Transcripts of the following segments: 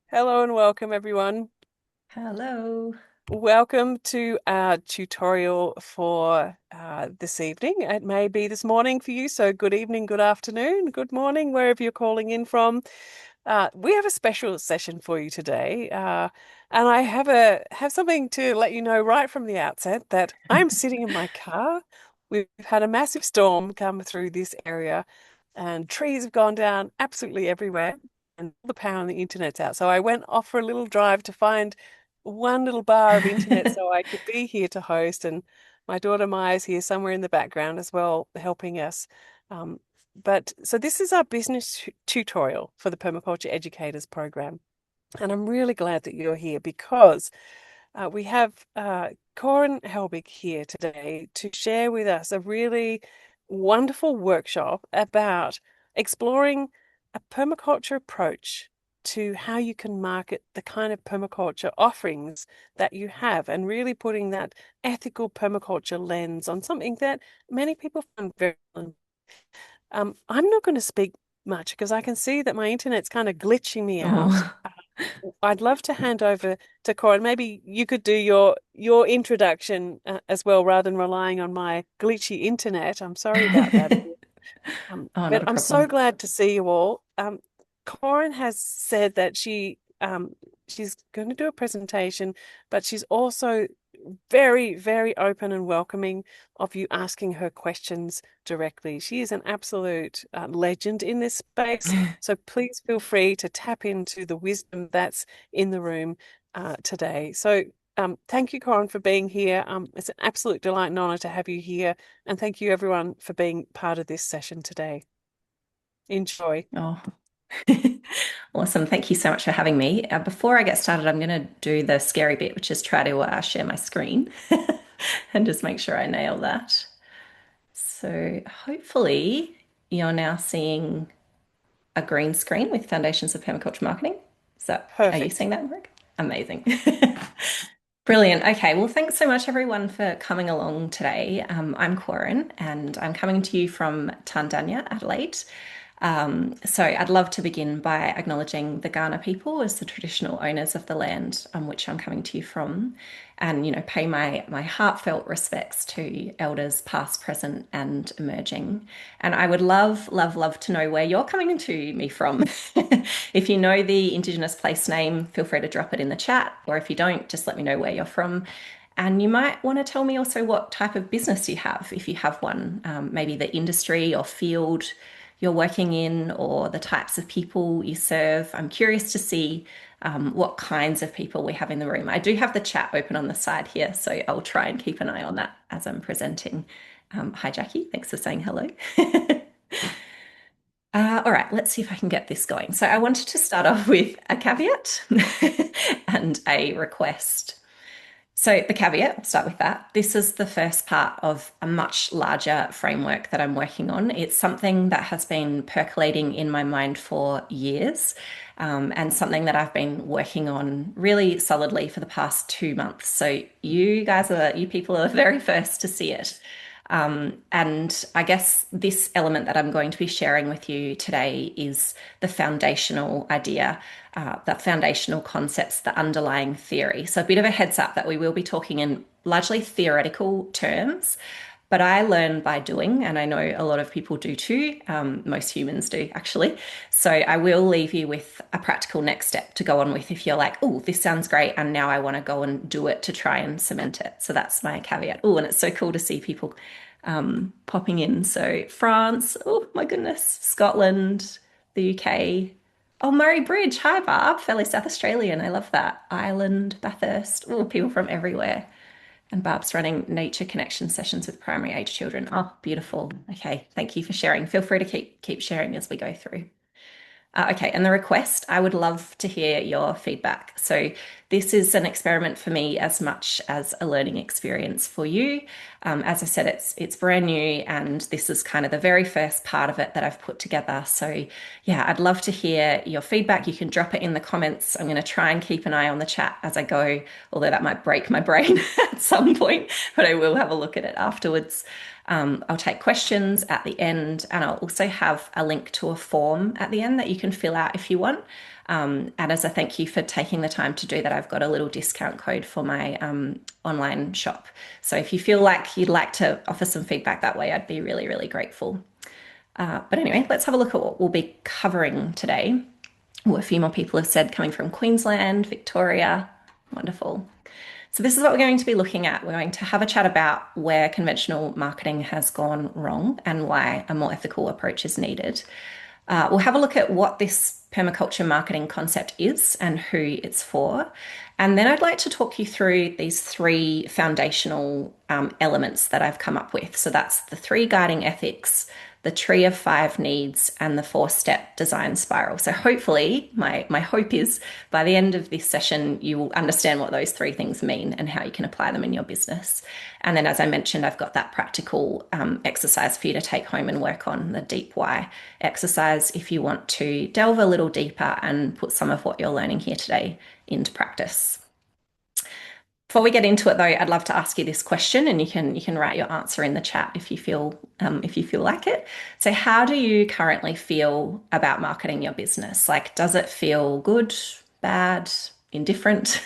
Hello and welcome everyone. Hello. Welcome to our tutorial for this evening. It may be this morning for you, so good evening, good afternoon, good morning, wherever you're calling in from. We have a special session for you today, and I have something to let you know right from the outset that I'm sitting in my car. We've had a massive storm come through this area, and trees have gone down absolutely everywhere, and all the power on the internet's out. So I went off for a little drive to find one little bar of internet so I could be here to host, and my daughter Maya's here somewhere in the background as well, helping us. Um, but so this is our business tutorial for the Permaculture Educators Program. And I'm really glad that you're here because we have Koren Helbig here today to share with us a really wonderful workshop about exploring a permaculture approach to how you can market the kind of permaculture offerings that you have and really putting that ethical permaculture lens on something that many people find very I'm not going to speak much because I can see that my internet's kind of glitching me out. Oh, I'd love to hand over to Corin. Maybe you could do your introduction as well, rather than relying on my glitchy internet. I'm sorry about that. oh, But not a I'm so problem. glad to see you all. Corin has said that she's going to do a presentation, but she's also very, very open and welcoming of you asking her questions directly. She is an absolute legend in this space. So please feel free to tap into the wisdom that's in the room today. So thank you, Corin, for being here. It's an absolute delight and honor to have you here. And thank you, everyone, for being part of this session today. Enjoy. Oh, awesome. Thank you so much for having me. Before I get started, I'm going to do the scary bit, which is try to share my screen and just make sure I nail that. So hopefully you're now seeing a green screen with Foundations of Permaculture Marketing. So are you Perfect. seeing that work? Amazing. Brilliant. Okay. Well, thanks so much, everyone, for coming along today. I'm Koren, and I'm coming to you from Tandanya, Adelaide. So I'd love to begin by acknowledging the Kaurna people as the traditional owners of the land on which I'm coming to you from, and pay my heartfelt respects to elders past, present, and emerging. And I would love, love, love to know where you're coming to me from. If you know the Indigenous place name, feel free to drop it in the chat, or if you don't, just let me know where you're from. And you might want to tell me also what type of business you have, if you have one, maybe the industry or field you're working in, or the types of people you serve. I'm curious to see what kinds of people we have in the room. I do have the chat open on the side here, so I'll try and keep an eye on that as I'm presenting. Hi, Jackie. Thanks for saying hello. All right, let's see if I can get this going. So, I wanted to start off with a caveat and a request. So, the caveat, I'll start with that. This is the first part of a much larger framework that I'm working on. It's something that has been percolating in my mind for years, and something that I've been working on really solidly for the past 2 months. So, you people are the very first to see it. And I guess this element that I'm going to be sharing with you today is the foundational idea, the foundational concepts, the underlying theory. So, a bit of a heads up that we will be talking in largely theoretical terms, but I learn by doing, and I know a lot of people do too. Most humans do, actually. So, I will leave you with a practical next step to go on with if you're like, oh, this sounds great, and now I want to go and do it to try and cement it. So, that's my caveat. Oh, and it's so cool to see people popping in. So France, oh my goodness, Scotland, the UK. Oh, Murray Bridge. Hi, Barb, fellow South Australian. I love that. Ireland, Bathurst. Oh, people from everywhere. And Barb's running nature connection sessions with primary age children. Oh, beautiful. Okay, thank you for sharing. Feel free to keep sharing as we go through. Okay, and the request, I would love to hear your feedback. So, this is an experiment for me as much as a learning experience for you. As I said, it's brand new, and this is kind of the very first part of it that I've put together. So, yeah, I'd love to hear your feedback. You can drop it in the comments. I'm going to try and keep an eye on the chat as I go, although that might break my brain at some point, but I will have a look at it afterwards. I'll take questions at the end, and I'll also have a link to a form at the end that you can fill out if you want. And as a thank you for taking the time to do that, I've got a little discount code for my online shop. So if you feel like you'd like to offer some feedback that way, I'd be really, really grateful. But anyway, let's have a look at what we'll be covering today. A few more people have said coming from Queensland, Victoria. Wonderful. So this is what we're going to be looking at. We're going to have a chat about where conventional marketing has gone wrong and why a more ethical approach is needed. We'll have a look at what this permaculture marketing concept is and who it's for. And then I'd like to talk you through these three foundational elements that I've come up with. So that's the three guiding ethics, the tree of five needs, and the four-step design spiral. So hopefully, my hope is by the end of this session, you will understand what those three things mean and how you can apply them in your business. And then, as I mentioned, I've got that practical exercise for you to take home and work on, the deep why exercise, if you want to delve a little deeper and put some of what you're learning here today into practice. Before we get into it, though, I'd love to ask you this question, and you can write your answer in the chat if you feel like it. So, how do you currently feel about marketing your business? Like, does it feel good, bad, indifferent?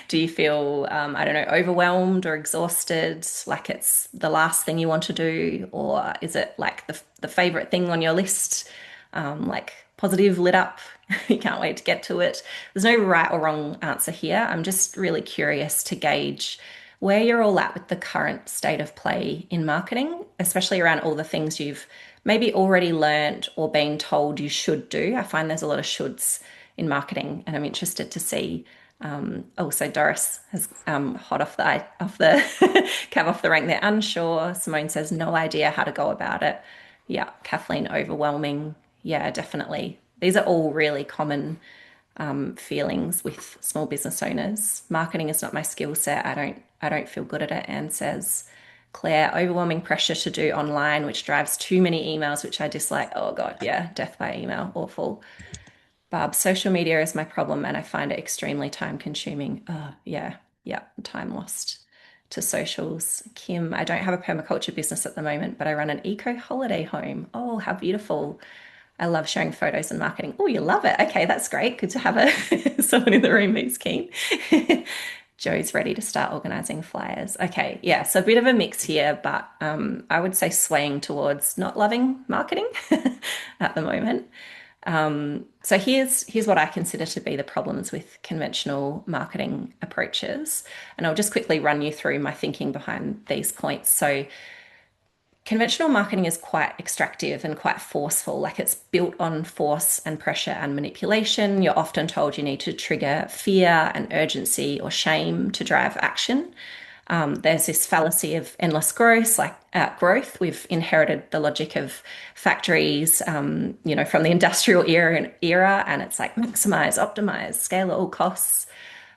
Do you feel I don't know, overwhelmed or exhausted? Like it's the last thing you want to do, or is it like the favorite thing on your list? Like positive, lit up. You can't wait to get to it. There's no right or wrong answer here. I'm just really curious to gauge where you're all at with the current state of play in marketing, especially around all the things you've maybe already learned or been told you should do. I find there's a lot of shoulds in marketing, and I'm interested to see. Also, Doris has hot off the cab off the rank there. Unsure. Simone says no idea how to go about it. Yeah, Kathleen, overwhelming. Yeah, definitely. These are all really common feelings with small business owners. Marketing is not my skill set. I don't feel good at it. Anne says, Claire, overwhelming pressure to do online, which drives too many emails, which I dislike. Oh God, yeah, death by email, awful. Barb, social media is my problem, and I find it extremely time consuming. Oh, yeah, yeah, time lost to socials. Kim, I don't have a permaculture business at the moment, but I run an eco holiday home. Oh, how beautiful. I love sharing photos and marketing. Oh, you love it. Okay, that's great. Good to have someone in the room who's keen. Joe's ready to start organizing flyers. Okay, yeah, so a bit of a mix here, but I would say swaying towards not loving marketing at the moment. So here's what I consider to be the problems with conventional marketing approaches, and I'll just quickly run you through my thinking behind these points. So conventional marketing is quite extractive and quite forceful, like it's built on force and pressure and manipulation. You're often told you need to trigger fear and urgency or shame to drive action. There's this fallacy of endless growth. We've inherited the logic of factories, from the industrial era, and it's like maximize, optimize, scale at all costs.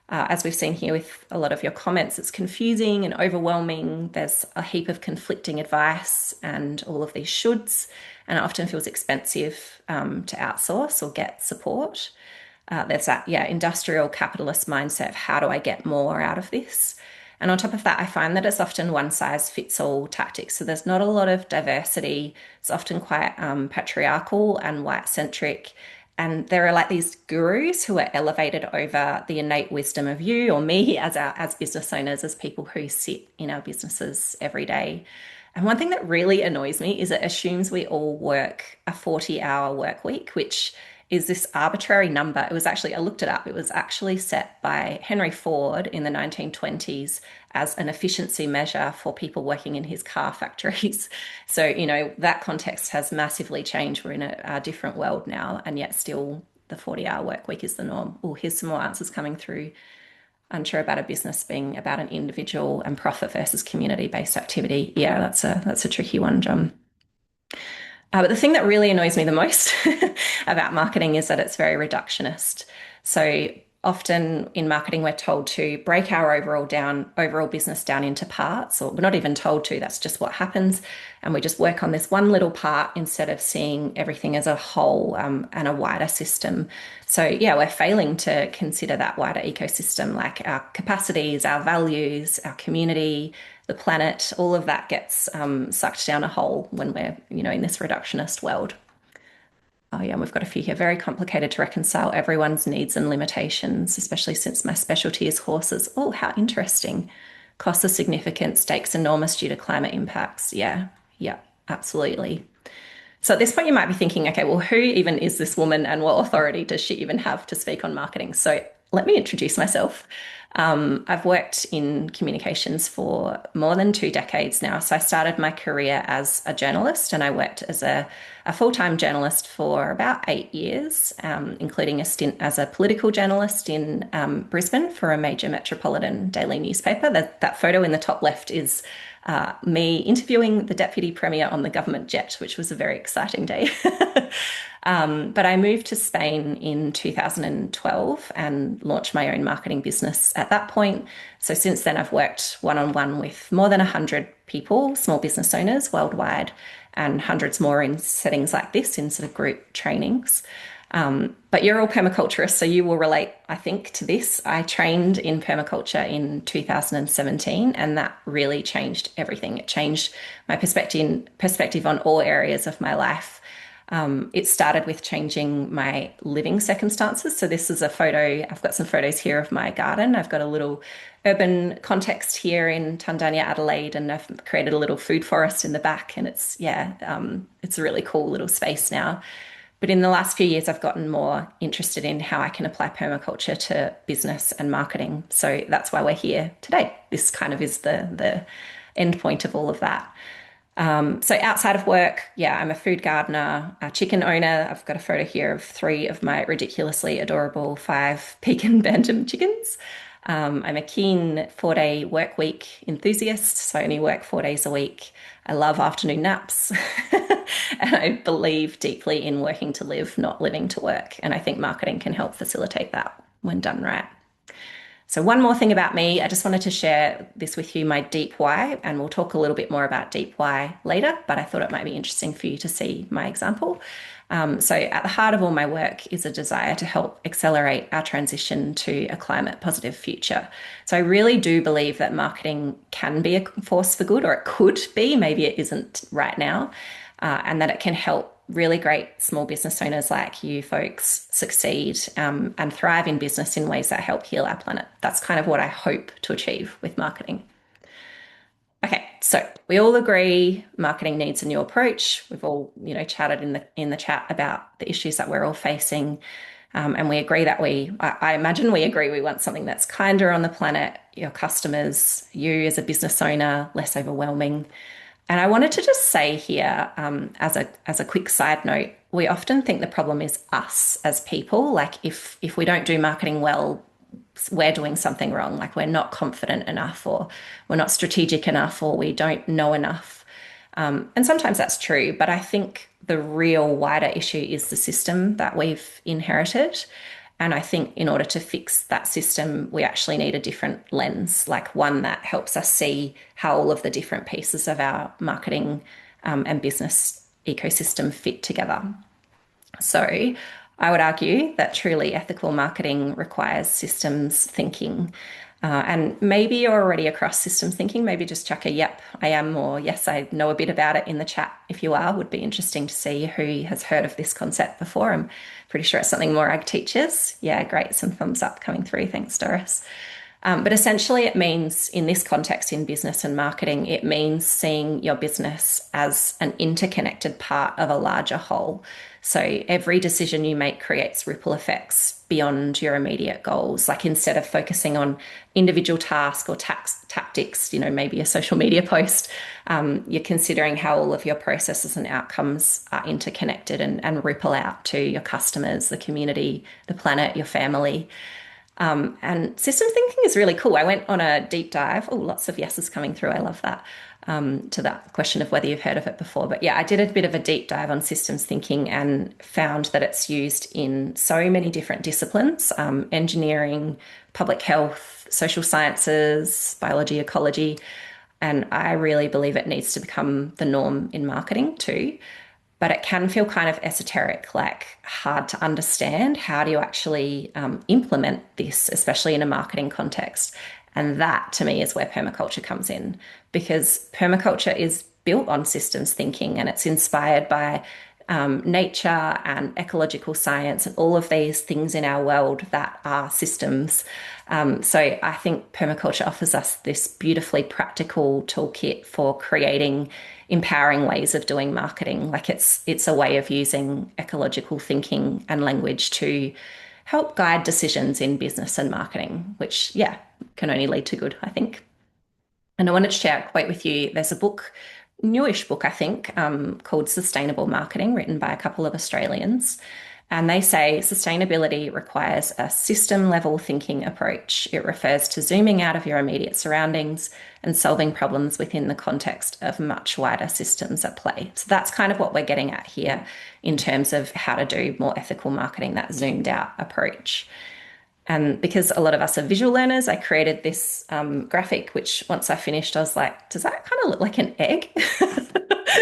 As we've seen here with a lot of your comments, it's confusing and overwhelming. There's a heap of conflicting advice and all of these shoulds, and it often feels expensive to outsource or get support. There's that, industrial capitalist mindset of how do I get more out of this? And on top of that, I find that it's often one size fits all tactics. So there's not a lot of diversity. It's often quite patriarchal and white centric. And there are like these gurus who are elevated over the innate wisdom of you or me as business owners, as people who sit in our businesses every day. And one thing that really annoys me is it assumes we all work a 40-hour work week, which is this arbitrary number. I looked it up, it was actually set by Henry Ford in the 1920s as an efficiency measure for people working in his car factories. So, that context has massively changed. We're in a different world now, and yet still the 40-hour work week is the norm. Oh, here's some more answers coming through. Unsure about a business being about an individual and profit versus community-based activity. Yeah, that's a tricky one, John. But the thing that really annoys me the most about marketing is that it's very reductionist. So often in marketing, we're told to break our overall business down into parts, or we're not even told to, that's just what happens. And we just work on this one little part instead of seeing everything as a whole and a wider system. So yeah, we're failing to consider that wider ecosystem, like our capacities, our values, our community, the planet, all of that gets sucked down a hole when we're, in this reductionist world. Oh, yeah, and we've got a few here. Very complicated to reconcile everyone's needs and limitations, especially since my specialty is horses. Oh, how interesting. Costs are significant, stakes enormous due to climate impacts. Yeah, yeah, absolutely. So at this point, you might be thinking, okay, well, who even is this woman and what authority does she even have to speak on marketing? So let me introduce myself. I've worked in communications for more than 2 decades now. So I started my career as a journalist and I worked as a full-time journalist for about 8 years, including a stint as a political journalist in Brisbane for a major metropolitan daily newspaper. That photo in the top left is me interviewing the Deputy Premier on the government jet, which was a very exciting day. But I moved to Spain in 2012 and launched my own marketing business at that point. So since then, I've worked one-on-one with more than 100 people, small business owners worldwide, and hundreds more in settings like this in sort of group trainings. But you're all permaculturists, so you will relate, I think, to this. I trained in permaculture in 2017, and that really changed everything. It changed my perspective on all areas of my life. It started with changing my living circumstances. So this is a photo. I've got some photos here of my garden. I've got a little urban context here in Tundanya, Adelaide, and I've created a little food forest in the back. And it's a really cool little space now. But in the last few years, I've gotten more interested in how I can apply permaculture to business and marketing. So that's why we're here today. This kind of is the end point of all of that. So outside of work, yeah, I'm a food gardener, a chicken owner. I've got a photo here of 3 of my ridiculously adorable 5 Pekin Bantam chickens. I'm a keen 4-day work week enthusiast, so I only work 4 days a week. I love afternoon naps. And I believe deeply in working to live, not living to work. And I think marketing can help facilitate that when done right. So one more thing about me, I just wanted to share this with you, my deep why, and we'll talk a little bit more about deep why later, but I thought it might be interesting for you to see my example. So at the heart of all my work is a desire to help accelerate our transition to a climate positive future. So I really do believe that marketing can be a force for good, or it could be, maybe it isn't right now, and that it can help really great small business owners like you folks succeed and thrive in business in ways that help heal our planet. That's kind of what I hope to achieve with marketing. Okay, so we all agree marketing needs a new approach. We've all, chatted in the chat about the issues that we're all facing, and we agree that I imagine we agree we want something that's kinder on the planet, your customers, you as a business owner, less overwhelming. And I wanted to just say here, as a quick side note, we often think the problem is us as people. Like if we don't do marketing well, we're doing something wrong. Like we're not confident enough, or we're not strategic enough, or we don't know enough. And sometimes that's true, but I think the real wider issue is the system that we've inherited. And I think in order to fix that system, we actually need a different lens, like one that helps us see how all of the different pieces of our marketing and business ecosystem fit together. So I would argue that truly ethical marketing requires systems thinking. And maybe you're already across systems thinking. Maybe just chuck a yep, I am, or yes, I know a bit about it in the chat. If you are, would be interesting to see who has heard of this concept before. I'm pretty sure it's something Morag teaches. Yeah, great. Some thumbs up coming through. Thanks, Doris. But essentially it means, in this context, in business and marketing, it means seeing your business as an interconnected part of a larger whole. So every decision you make creates ripple effects beyond your immediate goals. Like instead of focusing on individual task or tactics, maybe a social media post, you're considering how all of your processes and outcomes are interconnected and ripple out to your customers, the community, the planet, your family. And systems thinking is really cool. I went on a deep dive. Oh, lots of yeses coming through. I love that. To that question of whether you've heard of it before. But yeah, I did a bit of a deep dive on systems thinking and found that it's used in so many different disciplines, engineering, public health, social sciences, biology, ecology. And I really believe it needs to become the norm in marketing too. But it can feel kind of esoteric, like hard to understand. How do you actually implement this, especially in a marketing context? And that, to me, is where permaculture comes in, because permaculture is built on systems thinking and it's inspired by nature and ecological science and all of these things in our world that are systems. So I think permaculture offers us this beautifully practical toolkit for creating empowering ways of doing marketing. Like it's a way of using ecological thinking and language to help guide decisions in business and marketing, which, yeah, can only lead to good, I think. And I wanted to share a quote with you. There's a book, newish book, I think, called Sustainable Marketing, written by a couple of Australians. And they say sustainability requires a system level thinking approach. It refers to zooming out of your immediate surroundings and solving problems within the context of much wider systems at play. So that's kind of what we're getting at here in terms of how to do more ethical marketing, that zoomed out approach. And because a lot of us are visual learners, I created this graphic, which once I finished, I was like, does that kind of look like an egg?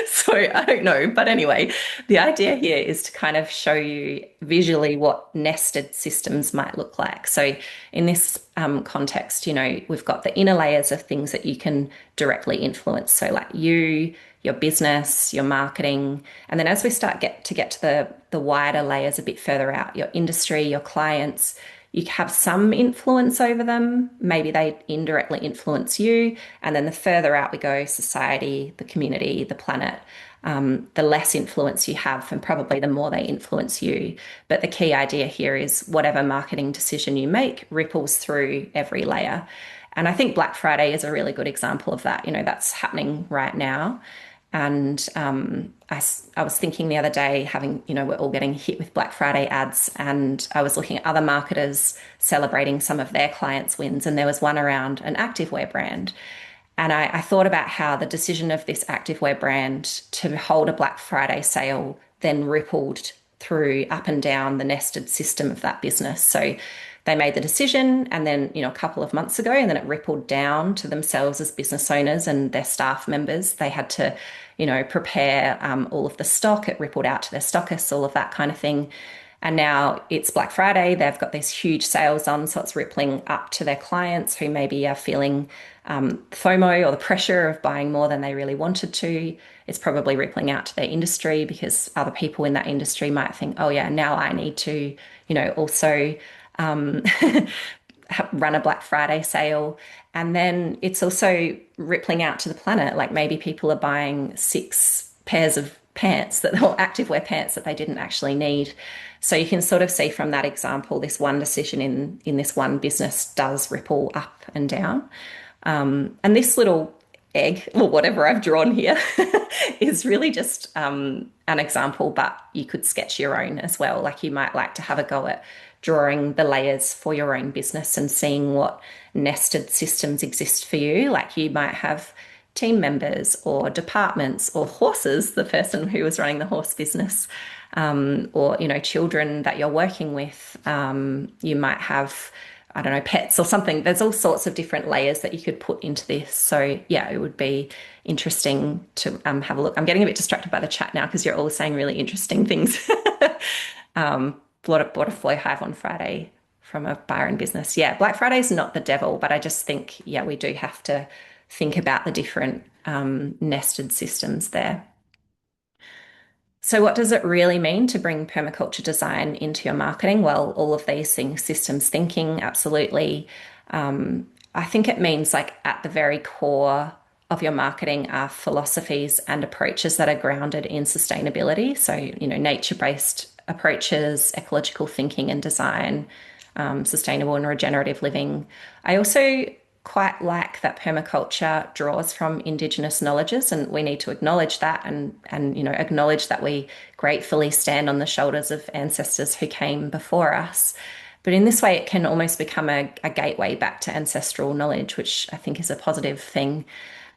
So I don't know. But anyway, the idea here is to kind of show you visually what nested systems might look like. So in this context, we've got the inner layers of things that you can directly influence. So like you, your business, your marketing. And then as we get to the wider layers a bit further out, your industry, your clients, you have some influence over them. Maybe they indirectly influence you. And then the further out we go, society, the community, the planet, the less influence you have, and probably the more they influence you. But the key idea here is whatever marketing decision you make ripples through every layer. And I think Black Friday is a really good example of that. That's happening right now. And I was thinking the other day, we're all getting hit with Black Friday ads, and I was looking at other marketers celebrating some of their clients' wins, and there was one around an activewear brand. And I thought about how the decision of this activewear brand to hold a Black Friday sale then rippled through up and down the nested system of that business. So they made the decision, and then, a couple of months ago, and then it rippled down to themselves as business owners and their staff members. They had to, prepare all of the stock. It rippled out to their stockists, all of that kind of thing. And now it's Black Friday. They've got these huge sales on, so it's rippling up to their clients who maybe are feeling FOMO or the pressure of buying more than they really wanted to. It's probably rippling out to their industry because other people in that industry might think, oh yeah, now I need to, also run a Black Friday sale. And then it's also rippling out to the planet. Like maybe people are buying 6 pairs of pants or activewear pants that they didn't actually need. So you can sort of see from that example, this one decision in this one business does ripple up and down. And this little egg or whatever I've drawn here is really just an example, but you could sketch your own as well. Like you might like to have a go at drawing the layers for your own business and seeing what nested systems exist for you. Like you might have team members or departments or horses, the person who was running the horse business, or, children that you're working with. You might have, I don't know, pets or something. There's all sorts of different layers that you could put into this. So yeah, it would be interesting to have a look. I'm getting a bit distracted by the chat now because you're all saying really interesting things. Bought a flow hive on Friday from a buyer in business. Yeah, Black Friday is not the devil, but I just think, yeah, we do have to think about the different nested systems there. So what does it really mean to bring permaculture design into your marketing? Well, all of these things, systems thinking, absolutely. I think it means like at the very core of your marketing are philosophies and approaches that are grounded in sustainability. So, nature-based approaches, ecological thinking and design, sustainable and regenerative living. I also quite like that permaculture draws from Indigenous knowledges, and we need to acknowledge that and acknowledge that we gratefully stand on the shoulders of ancestors who came before us. But in this way, it can almost become a gateway back to ancestral knowledge, which I think is a positive thing.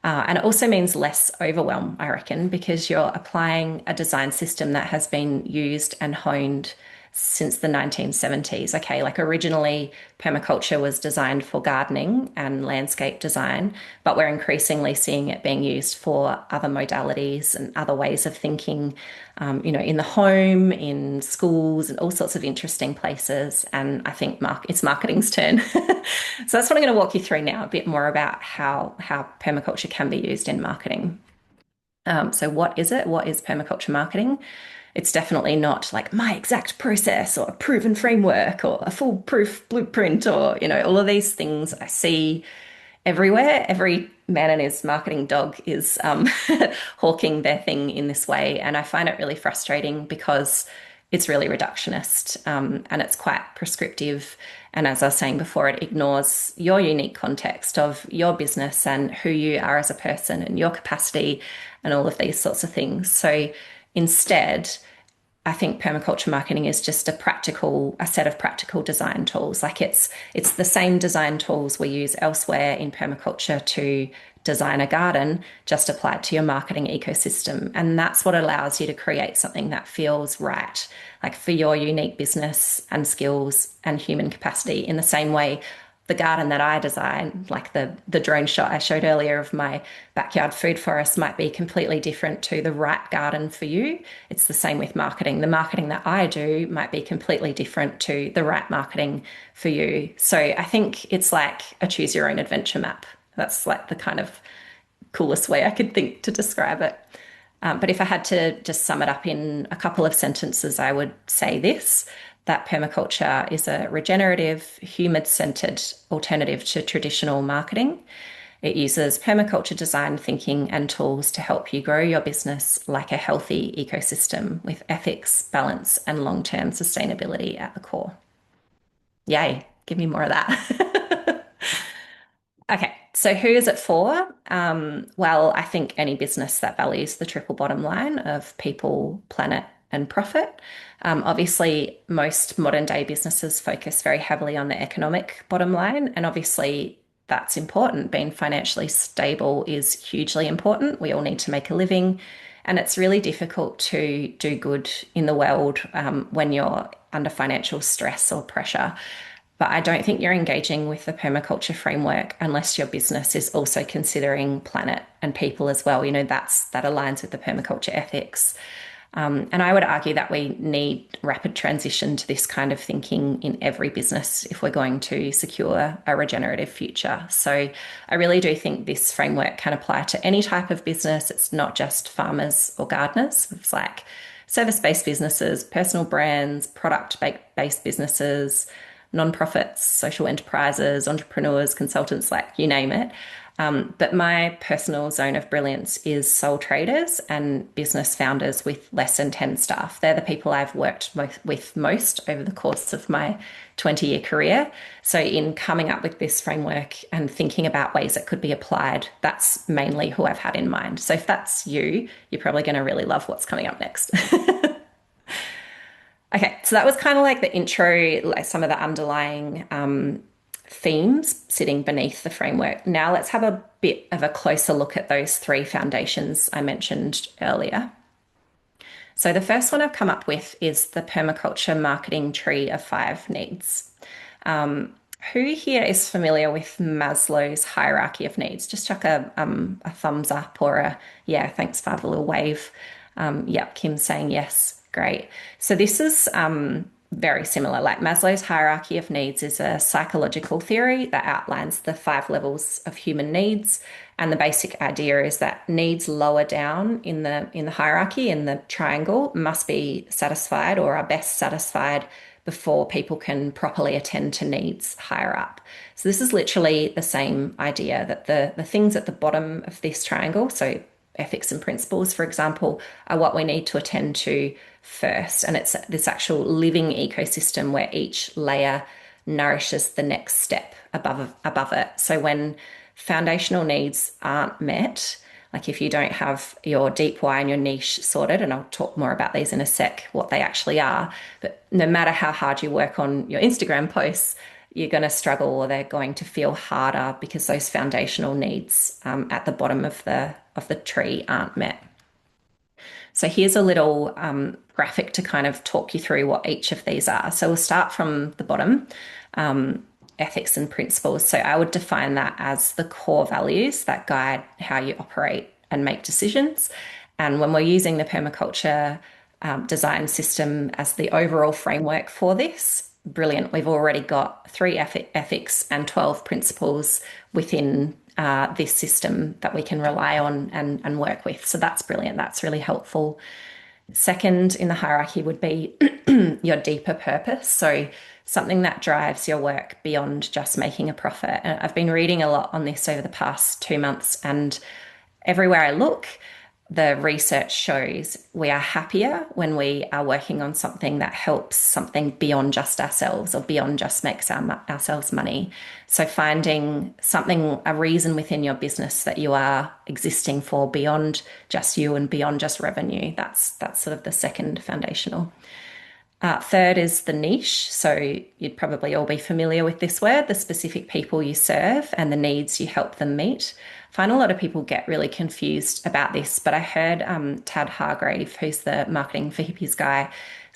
And it also means less overwhelm, I reckon, because you're applying a design system that has been used and honed since the 1970s. Okay, like originally permaculture was designed for gardening and landscape design, but we're increasingly seeing it being used for other modalities and other ways of thinking, in the home, in schools, and all sorts of interesting places. And I think it's marketing's turn. So that's what I'm going to walk you through now, a bit more about how permaculture can be used in marketing. So what is it? What is permaculture marketing? It's definitely not like my exact process or a proven framework or a foolproof blueprint or, all of these things I see everywhere. Every man and his marketing dog is hawking their thing in this way. And I find it really frustrating because it's really reductionist, and it's quite prescriptive. And as I was saying before, it ignores your unique context of your business and who you are as a person and your capacity and all of these sorts of things. So instead, I think permaculture marketing is just a set of practical design tools. Like it's the same design tools we use elsewhere in permaculture to design a garden, just applied to your marketing ecosystem. And that's what allows you to create something that feels right, like for your unique business and skills and human capacity. In the same way, the garden that I design, like the drone shot I showed earlier of my backyard food forest, might be completely different to the right garden for you. It's the same with marketing. The marketing that I do might be completely different to the right marketing for you. So I think it's like a choose your own adventure map. That's like the kind of coolest way I could think to describe it. But if I had to just sum it up in a couple of sentences, I would say this: that permaculture is a regenerative, human-centered alternative to traditional marketing. It uses permaculture design thinking and tools to help you grow your business like a healthy ecosystem with ethics, balance, and long-term sustainability at the core. Yay, give me more of that. Okay, so who is it for? Well, I think any business that values the triple bottom line of people, planet, and profit. Obviously, most modern day businesses focus very heavily on the economic bottom line, and obviously that's important. Being financially stable is hugely important. We all need to make a living, and it's really difficult to do good in the world when you're under financial stress or pressure. But I don't think you're engaging with the permaculture framework unless your business is also considering planet and people as well. That aligns with the permaculture ethics. And I would argue that we need rapid transition to this kind of thinking in every business if we're going to secure a regenerative future. So I really do think this framework can apply to any type of business. It's not just farmers or gardeners. It's like service-based businesses, personal brands, product-based businesses, nonprofits, social enterprises, entrepreneurs, consultants, like you name it. But my personal zone of brilliance is sole traders and business founders with less than 10 staff. They're the people I've worked with most over the course of my 20-year career. So in coming up with this framework and thinking about ways it could be applied, that's mainly who I've had in mind. So if that's you, you're probably going to really love what's coming up next. Okay, so that was kind of like the intro, like some of the underlying themes sitting beneath the framework. Now let's have a bit of a closer look at those three foundations I mentioned earlier. So the first one I've come up with is the permaculture marketing tree of 5 needs. Who here is familiar with Maslow's hierarchy of needs? Just chuck a thumbs up or yeah, thanks, Father, a little wave. Yep, Kim's saying yes. Great. So this is very similar. Like Maslow's hierarchy of needs is a psychological theory that outlines the 5 levels of human needs. And the basic idea is that needs lower down in the hierarchy, in the triangle, must be satisfied or are best satisfied before people can properly attend to needs higher up. So this is literally the same idea, that the things at the bottom of this triangle, so ethics and principles, for example, are what we need to attend to first. And it's this actual living ecosystem where each layer nourishes the next step above it. So when foundational needs aren't met, like if you don't have your deep why and your niche sorted, and I'll talk more about these in a sec, what they actually are, but no matter how hard you work on your Instagram posts, you're going to struggle, or they're going to feel harder because those foundational needs at the bottom of the tree aren't met. So here's a little graphic to kind of talk you through what each of these are. So we'll start from the bottom, ethics and principles. So I would define that as the core values that guide how you operate and make decisions. And when we're using the permaculture design system as the overall framework for this, brilliant. We've already got 3 ethics and 12 principles within this system that we can rely on and work with. So that's brilliant. That's really helpful. Second in the hierarchy would be your deeper purpose. So something that drives your work beyond just making a profit. And I've been reading a lot on this over the past 2 months, and everywhere I look, the research shows we are happier when we are working on something that helps something beyond just ourselves or beyond just makes ourselves money. So finding something, a reason within your business that you are existing for beyond just you and beyond just revenue. That's sort of the second foundational. Third is the niche. So you'd probably all be familiar with this word, the specific people you serve and the needs you help them meet. I find a lot of people get really confused about this, but I heard Tad Hargrave, who's the Marketing for Hippies guy,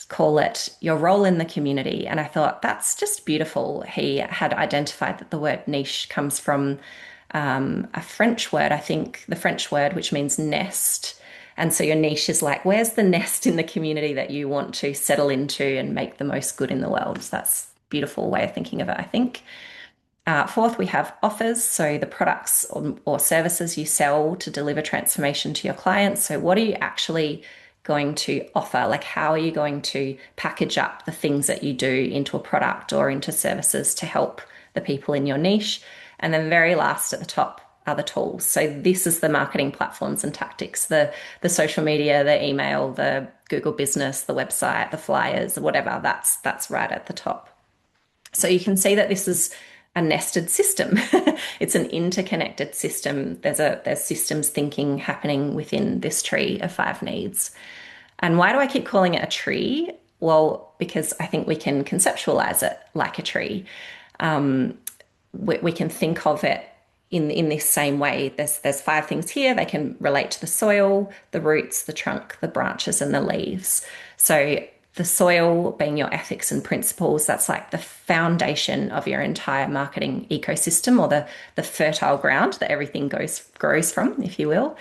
call it your role in the community. And I thought that's just beautiful. He had identified that the word niche comes from a French word, I think the French word, which means nest. And so your niche is like, where's the nest in the community that you want to settle into and make the most good in the world? So that's a beautiful way of thinking of it, I think. Fourth, we have offers. So the products or services you sell to deliver transformation to your clients. So what are you actually going to offer? Like, how are you going to package up the things that you do into a product or into services to help the people in your niche? And then very last at the top are the tools. So this is the marketing platforms and tactics, the social media, the email, the Google business, the website, the flyers, whatever, that's right at the top. So you can see that this is a nested system. It's an interconnected system. There's systems thinking happening within this tree of 5 needs. And why do I keep calling it a tree? Well, because I think we can conceptualize it like a tree. We can think of it in this same way. There's 5 things here. They can relate to the soil, the roots, the trunk, the branches, and the leaves. So the soil being your ethics and principles, that's like the foundation of your entire marketing ecosystem, or the fertile ground that everything grows from, if you will.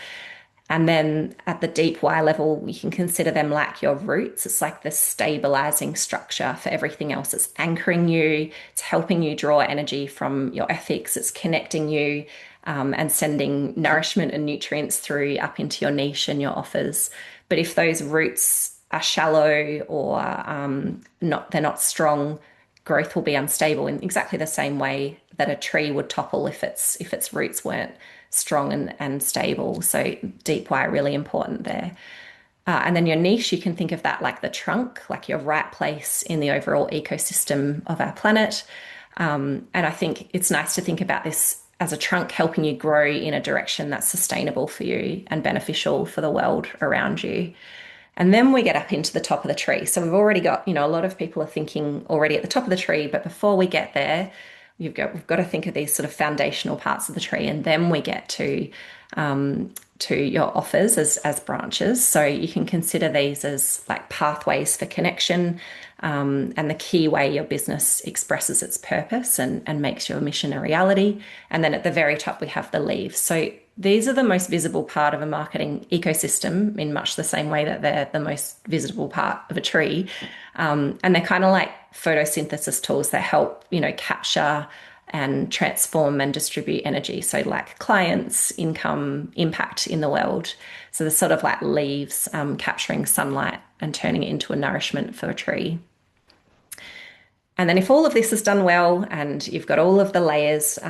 And then at the deep Y level, you can consider them like your roots. It's like the stabilizing structure for everything else. It's anchoring you, it's helping you draw energy from your ethics, it's connecting you and sending nourishment and nutrients through up into your niche and your offers. But if those roots are shallow or they're not strong, growth will be unstable in exactly the same way that a tree would topple if its roots weren't strong and stable. So deep Y, really important there. And then your niche, you can think of that like the trunk, like your right place in the overall ecosystem of our planet. And I think it's nice to think about this as a trunk helping you grow in a direction that's sustainable for you and beneficial for the world around you. And then we get up into the top of the tree. So we've already got, a lot of people are thinking already at the top of the tree, but before we get there, we've got to think of these sort of foundational parts of the tree, and then we get to your offers as branches. So you can consider these as like pathways for connection, and the key way your business expresses its purpose and makes your mission a reality. And then at the very top, we have the leaves. So these are the most visible part of a marketing ecosystem in much the same way that they're the most visible part of a tree. And they're kind of like photosynthesis tools that help, capture and transform and distribute energy. So like clients, income, impact in the world. So they're sort of like leaves capturing sunlight and turning it into a nourishment for a tree. And then if all of this is done well and you've got all of the layers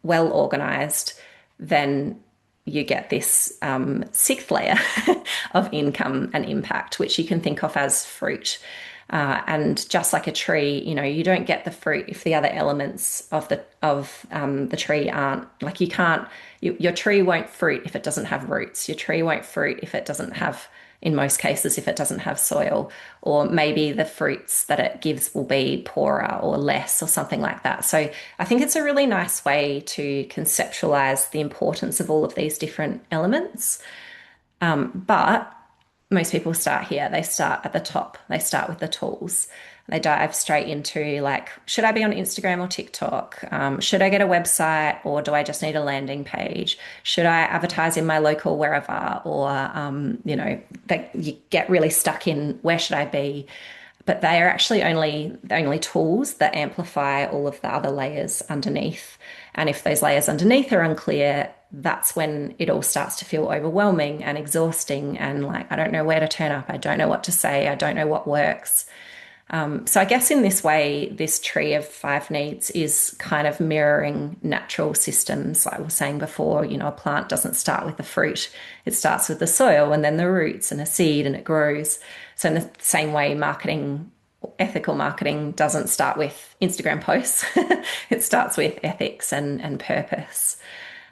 well organized, then you get this 6th layer of income and impact, which you can think of as fruit. And just like a tree, you don't get the fruit if the other elements of the tree aren't, like, you can't. Your tree won't fruit if it doesn't have roots. Your tree won't fruit if it doesn't have, in most cases, if it doesn't have soil, or maybe the fruits that it gives will be poorer or less or something like that. So I think it's a really nice way to conceptualize the importance of all of these different elements. But most people start here. They start at the top. They start with the tools. They dive straight into, like, should I be on Instagram or TikTok? Should I get a website, or do I just need a landing page? Should I advertise in my local wherever? Or, you get really stuck in, where should I be? But they are actually only tools that amplify all of the other layers underneath. And if those layers underneath are unclear, that's when it all starts to feel overwhelming and exhausting and like, I don't know where to turn up. I don't know what to say. I don't know what works. So I guess in this way, this tree of five needs is kind of mirroring natural systems. Like we were saying before, a plant doesn't start with the fruit. It starts with the soil and then the roots and a seed and it grows. So in the same way, marketing, ethical marketing doesn't start with Instagram posts. It starts with ethics and purpose.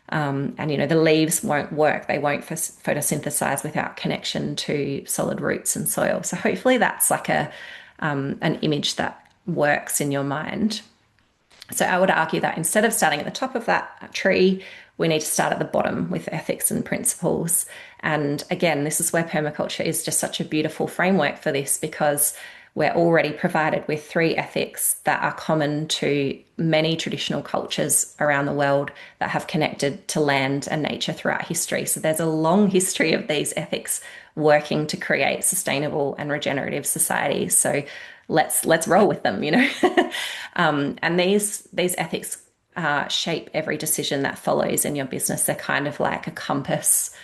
And the leaves won't work. They won't photosynthesize without connection to solid roots and soil. So hopefully that's like an image that works in your mind. So I would argue that instead of starting at the top of that tree, we need to start at the bottom with ethics and principles. And again, this is where permaculture is just such a beautiful framework for this, because we're already provided with three ethics that are common to many traditional cultures around the world that have connected to land and nature throughout history. So there's a long history of these ethics working to create sustainable and regenerative societies. So let's roll with them. And these ethics shape every decision that follows in your business. They're kind of like a compass,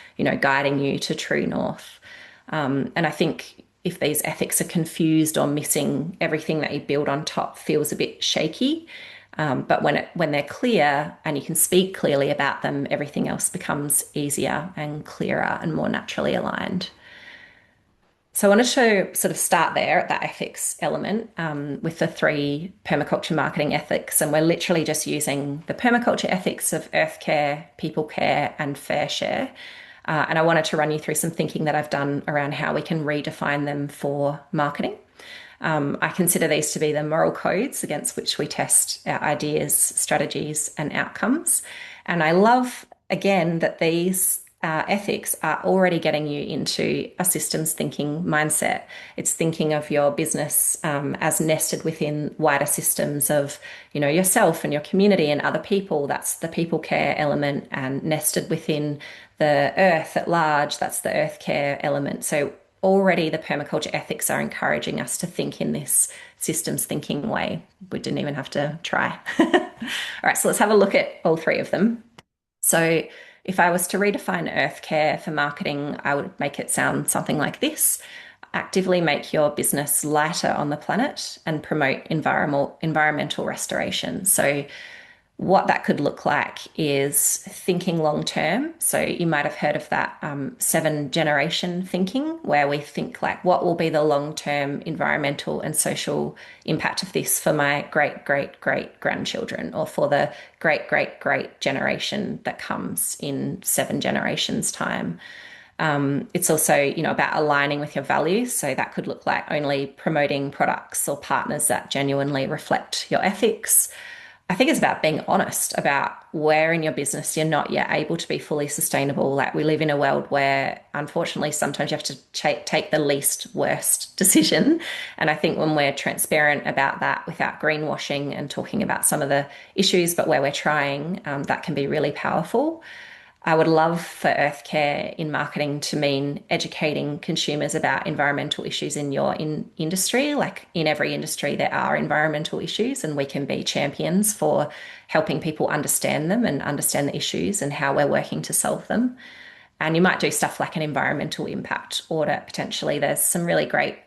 guiding you to true north. And I think if these ethics are confused or missing, everything that you build on top feels a bit shaky. But when they're clear and you can speak clearly about them, everything else becomes easier and clearer and more naturally aligned. So I wanted to sort of start there at that ethics element with the three permaculture marketing ethics. And we're literally just using the permaculture ethics of earth care, people care, and fair share. And I wanted to run you through some thinking that I've done around how we can redefine them for marketing. I consider these to be the moral codes against which we test our ideas, strategies, and outcomes. And I love, again, that these ethics are already getting you into a systems thinking mindset. It's thinking of your business as nested within wider systems of, yourself and your community and other people. That's the people care element, and nested within the earth at large. That's the earth care element. So already the permaculture ethics are encouraging us to think in this systems thinking way. We didn't even have to try. All right, so let's have a look at all three of them. So if I was to redefine earth care for marketing, I would make it sound something like this. Actively make your business lighter on the planet and promote environmental restoration. So what that could look like is thinking long term. So you might have heard of that 7-generation thinking, where we think like, what will be the long term environmental and social impact of this for my great, great, great grandchildren, or for the great, great, great generation that comes in 7 generations' time. It's also, about aligning with your values. So that could look like only promoting products or partners that genuinely reflect your ethics. I think it's about being honest about where in your business you're not yet able to be fully sustainable. Like, we live in a world where, unfortunately, sometimes you have to take the least worst decision. And I think when we're transparent about that without greenwashing and talking about some of the issues, but where we're trying, that can be really powerful. I would love for earth care in marketing to mean educating consumers about environmental issues in your industry. Like, in every industry, there are environmental issues, and we can be champions for helping people understand them and understand the issues and how we're working to solve them. And you might do stuff like an environmental impact audit, potentially. There's some really great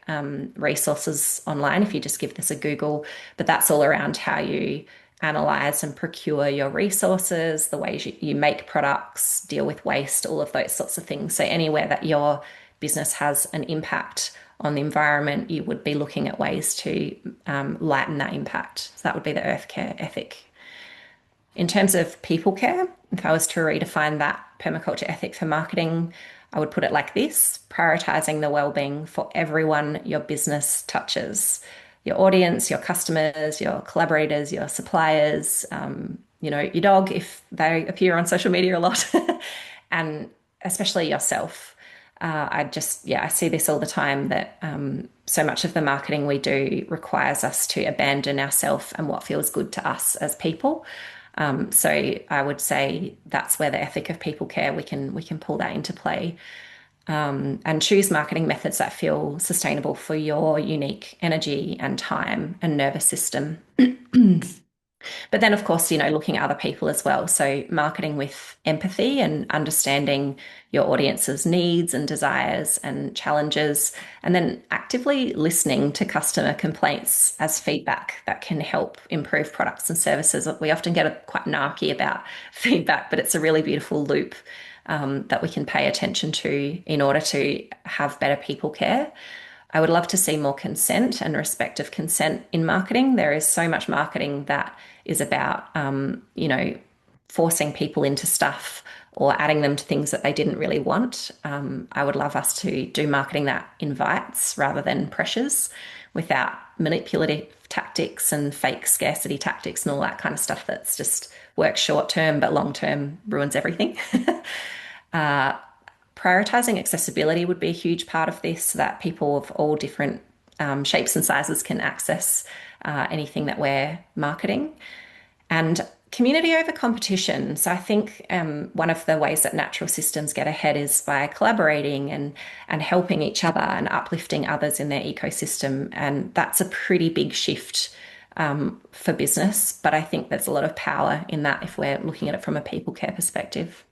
resources online if you just give this a Google, but that's all around how you analyze and procure your resources, the ways you make products, deal with waste, all of those sorts of things. So anywhere that your business has an impact on the environment, you would be looking at ways to lighten that impact. So that would be the earth care ethic. In terms of people care, if I was to redefine that permaculture ethic for marketing, I would put it like this: prioritizing the well-being for everyone your business touches. Your audience, your customers, your collaborators, your suppliers, your dog, if they appear on social media a lot, and especially yourself. I see this all the time, that so much of the marketing we do requires us to abandon ourselves and what feels good to us as people. So I would say that's where the ethic of people care, we can pull that into play. And choose marketing methods that feel sustainable for your unique energy and time and nervous system. But then, of course, looking at other people as well. So marketing with empathy and understanding your audience's needs and desires and challenges, and then actively listening to customer complaints as feedback that can help improve products and services. We often get quite narky about feedback, but it's a really beautiful loop that we can pay attention to in order to have better people care. I would love to see more consent and respect of consent in marketing. There is so much marketing that is about, forcing people into stuff or adding them to things that they didn't really want. I would love us to do marketing that invites rather than pressures, without manipulative tactics and fake scarcity tactics and all that kind of stuff that's just works short term, but long term ruins everything. Prioritizing accessibility would be a huge part of this, so that people of all different shapes and sizes can access anything that we're marketing. And community over competition. So I think one of the ways that natural systems get ahead is by collaborating and helping each other and uplifting others in their ecosystem. And that's a pretty big shift for business. But I think there's a lot of power in that if we're looking at it from a people care perspective.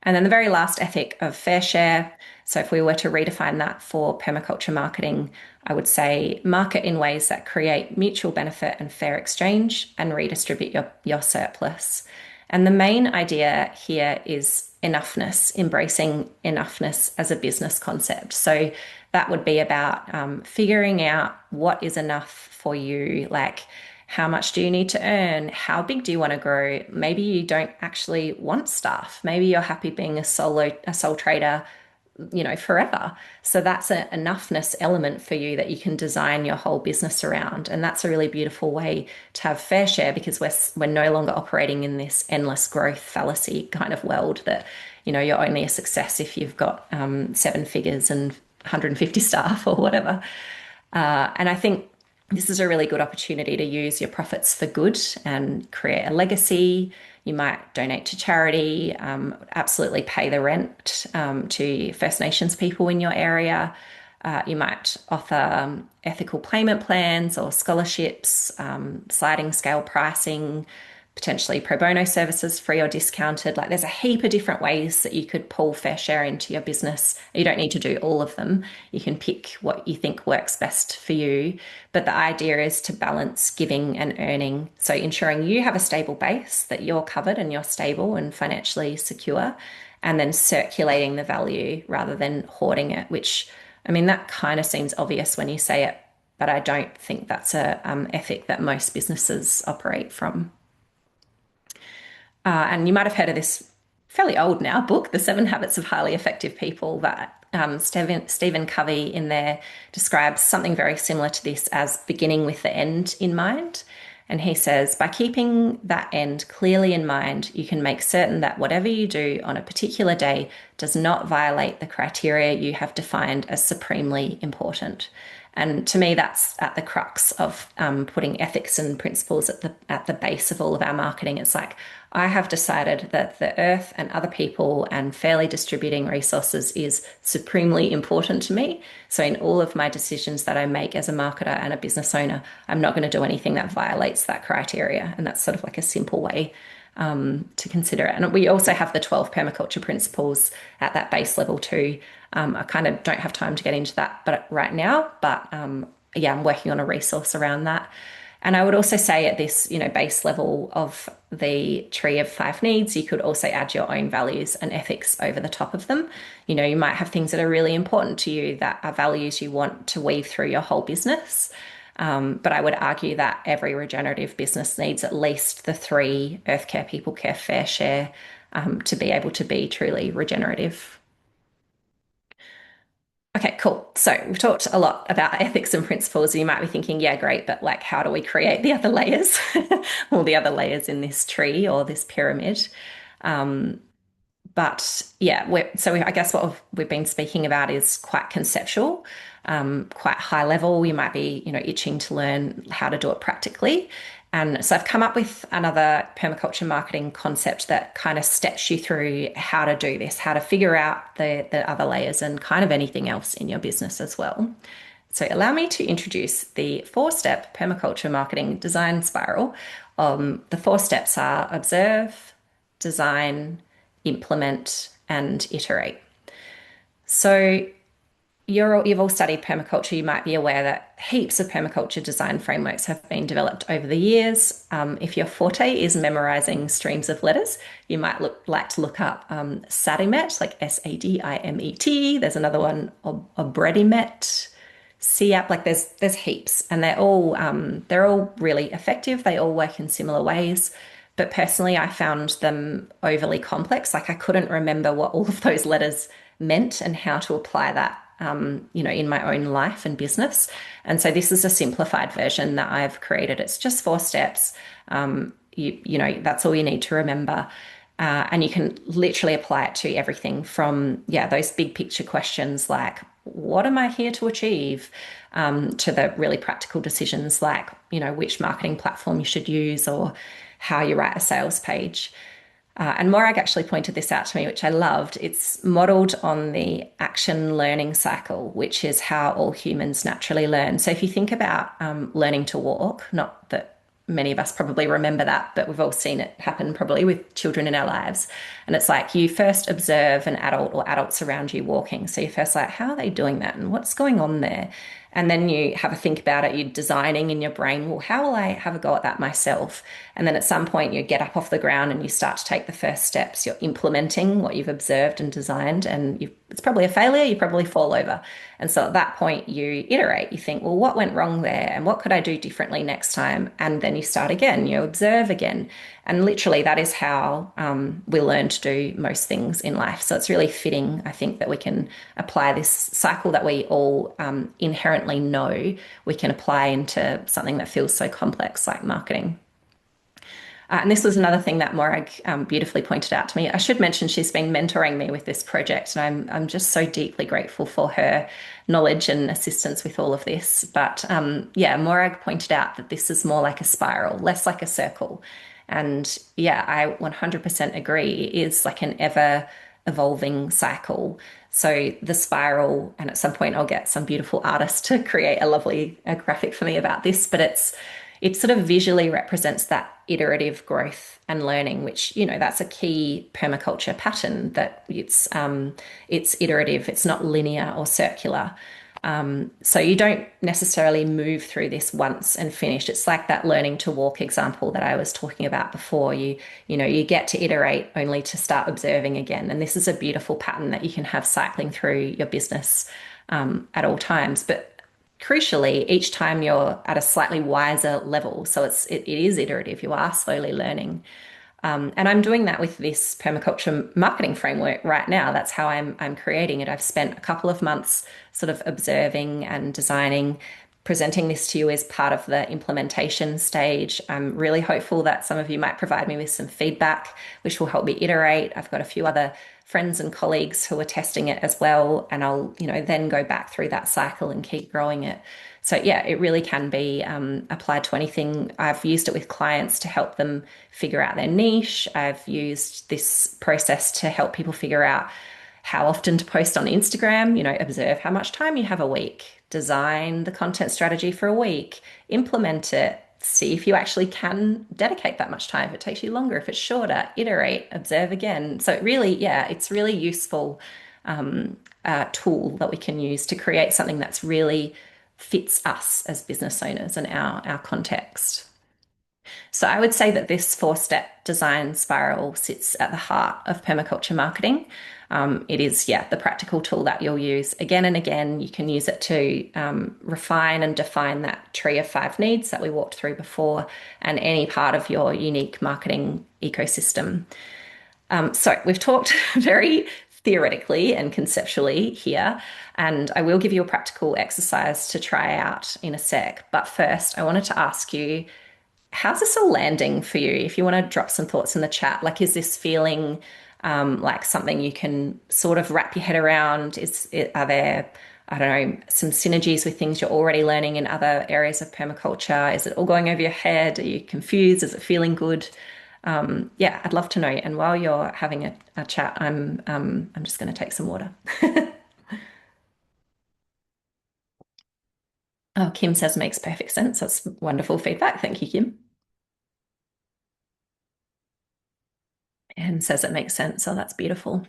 And then the very last ethic of fair share. So if we were to redefine that for permaculture marketing, I would say market in ways that create mutual benefit and fair exchange, and redistribute your surplus. And the main idea here is enoughness, embracing enoughness as a business concept. So that would be about figuring out what is enough for you, like how much do you need to earn? How big do you want to grow? Maybe you don't actually want staff. Maybe you're happy being a sole trader, forever. So that's an enoughness element for you that you can design your whole business around. And that's a really beautiful way to have fair share, because we're no longer operating in this endless growth fallacy kind of world that, you're only a success if you've got 7 figures and 150 staff or whatever. And I think this is a really good opportunity to use your profits for good and create a legacy. You might donate to charity, absolutely pay the rent to First Nations people in your area. You might offer ethical payment plans or scholarships, sliding scale pricing, potentially pro bono services, free or discounted. Like, there's a heap of different ways that you could pull fair share into your business. You don't need to do all of them. You can pick what you think works best for you. But the idea is to balance giving and earning. So ensuring you have a stable base, that you're covered and you're stable and financially secure, and then circulating the value rather than hoarding it, which, I mean, that kind of seems obvious when you say it, but I don't think that's a ethic that most businesses operate from. And you might have heard of this fairly old now book, The 7 Habits of Highly Effective People, that Stephen Covey in there describes something very similar to this as beginning with the end in mind. And he says, by keeping that end clearly in mind, you can make certain that whatever you do on a particular day does not violate the criteria you have defined as supremely important. And to me, that's at the crux of putting ethics and principles at the base of all of our marketing. It's like, I have decided that the earth and other people and fairly distributing resources is supremely important to me. So in all of my decisions that I make as a marketer and a business owner, I'm not going to do anything that violates that criteria. And that's sort of like a simple way to consider it. And we also have the 12 permaculture principles at that base level too. I kind of don't have time to get into that right now, but yeah, I'm working on a resource around that. And I would also say at this, base level of the tree of 5 needs, you could also add your own values and ethics over the top of them. You might have things that are really important to you, that are values you want to weave through your whole business. But I would argue that every regenerative business needs at least the 3: earth care, people care, fair share, to be able to be truly regenerative. Okay, cool. So we've talked a lot about ethics and principles. You might be thinking, yeah, great, but like, how do we create the other layers? All the other layers in this tree or this pyramid. But yeah, I guess what we've been speaking about is quite conceptual, quite high level. You might be, itching to learn how to do it practically. And so I've come up with another permaculture marketing concept that kind of steps you through how to do this, how to figure out the other layers and kind of anything else in your business as well. So allow me to introduce the four-step permaculture marketing design spiral. The four steps are observe, design, implement, and iterate. So you've all studied permaculture. You might be aware that heaps of permaculture design frameworks have been developed over the years. If your forte is memorizing streams of letters, you might like to look up SADIMET, like SADIMET. There's another one, OBREDIMET, CAP. Like there's heaps, and they're all really effective. They all work in similar ways. But personally, I found them overly complex. Like I couldn't remember what all of those letters meant and how to apply that, in my own life and business. And so this is a simplified version that I've created. It's just four steps. That's all you need to remember. And you can literally apply it to everything from, those big picture questions like, what am I here to achieve? To the really practical decisions like, which marketing platform you should use or how you write a sales page. And Morag actually pointed this out to me, which I loved. It's modeled on the action learning cycle, which is how all humans naturally learn. So if you think about learning to walk, not that many of us probably remember that, but we've all seen it happen probably with children in our lives. And it's like you first observe an adult or adults around you walking. So you're first like, how are they doing that? And what's going on there? And then you have a think about it. You're designing in your brain, well, how will I have a go at that myself? And then at some point you get up off the ground and you start to take the first steps. You're implementing what you've observed and designed, and it's probably a failure. You probably fall over. And so at that point you iterate. You think, well, what went wrong there? And what could I do differently next time? And then you start again. You observe again. And literally that is how we learn to do most things in life. So it's really fitting, I think, that we can apply this cycle that we all inherently know we can apply into something that feels so complex like marketing. And this was another thing that Morag beautifully pointed out to me. I should mention she's been mentoring me with this project, and I'm just so deeply grateful for her knowledge and assistance with all of this. But Morag pointed out that this is more like a spiral, less like a circle. And I 100% agree. It is like an ever evolving cycle. So the spiral, and at some point I'll get some beautiful artist to create a graphic for me about this, but it sort of visually represents that iterative growth and learning, which, that's a key permaculture pattern, that it's iterative, it's not linear or circular. So you don't necessarily move through this once and finish. It's like that learning to walk example that I was talking about before. You get to iterate only to start observing again. And this is a beautiful pattern that you can have cycling through your business at all times. But crucially, each time you're at a slightly wiser level. So it is iterative. You are slowly learning. And I'm doing that with this permaculture marketing framework right now. That's how I'm creating it. I've spent a couple of months sort of observing and designing, presenting this to you as part of the implementation stage. I'm really hopeful that some of you might provide me with some feedback, which will help me iterate. I've got a few other friends and colleagues who are testing it as well, and I'll then go back through that cycle and keep growing it. So it really can be applied to anything. I've used it with clients to help them figure out their niche. I've used this process to help people figure out how often to post on Instagram, observe how much time you have a week, design the content strategy for a week, implement it, see if you actually can dedicate that much time. If it takes you longer, if it's shorter, iterate, observe again. So it's really useful tool that we can use to create something that's really fits us as business owners and our context. So I would say that this four-step design spiral sits at the heart of permaculture marketing. It is, the practical tool that you'll use again and again. You can use it to refine and define that tree of 5 needs that we walked through before, and any part of your unique marketing ecosystem. So we've talked very theoretically and conceptually here, and I will give you a practical exercise to try out in a sec. But first, I wanted to ask you, how's this all landing for you? If you want to drop some thoughts in the chat, like, is this feeling like something you can sort of wrap your head around? Are there, I don't know, some synergies with things you're already learning in other areas of permaculture? Is it all going over your head? Are you confused? Is it feeling good? I'd love to know. And while you're having a chat, I'm just going to take some water. Oh, Kim says makes perfect sense. That's wonderful feedback. Thank you, Kim. And says it makes sense. So that's beautiful.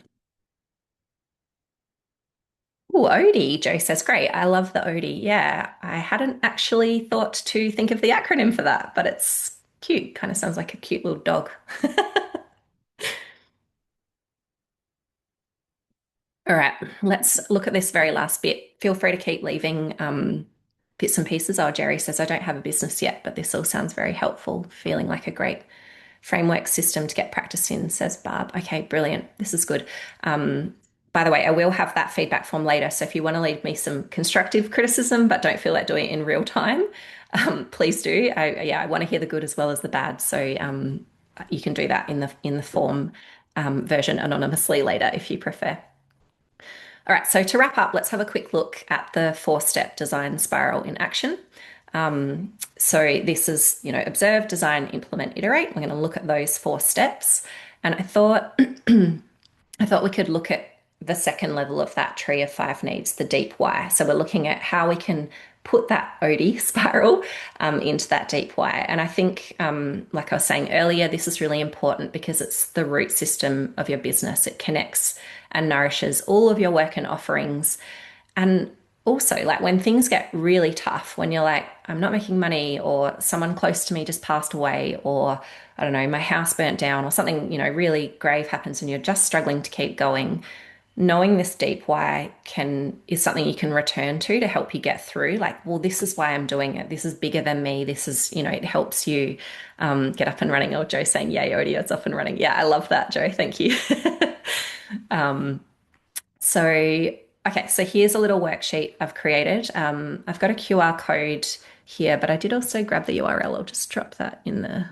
Oh, Odie, Joe says, great. I love the Odie. Yeah, I hadn't actually thought to think of the acronym for that, but it's cute. Kind of sounds like a cute little dog. All right, let's look at this very last bit. Feel free to keep leaving bits and pieces. Oh, Jerry says, I don't have a business yet, but this all sounds very helpful. Feeling like a great framework system to get practice in, says Barb. Okay, brilliant. This is good. By the way, I will have that feedback form later. So if you want to leave me some constructive criticism, but don't feel like doing it in real time, please do. I want to hear the good as well as the bad. So you can do that in the form version anonymously later if you prefer. All right, so to wrap up, let's have a quick look at the four-step design spiral in action. So this is, observe, design, implement, iterate. We're going to look at those four steps. And I thought we could look at the second level of that tree of five needs, the deep why. So we're looking at how we can put that OD spiral into that deep why. And I think, like I was saying earlier, this is really important because it's the root system of your business. It connects and nourishes all of your work and offerings. And also, like when things get really tough, when you're like, I'm not making money, or someone close to me just passed away, or I don't know, my house burnt down, or something, really grave happens and you're just struggling to keep going. Knowing this deep why is something you can return to help you get through. Like, well, this is why I'm doing it. This is bigger than me. This is, it helps you get up and running. Oh, Joe saying, yay, audio, it's up and running. Yeah, I love that, Joe. Thank you. So, okay, so here's a little worksheet I've created. I've got a QR code here, but I did also grab the URL. I'll just drop that in the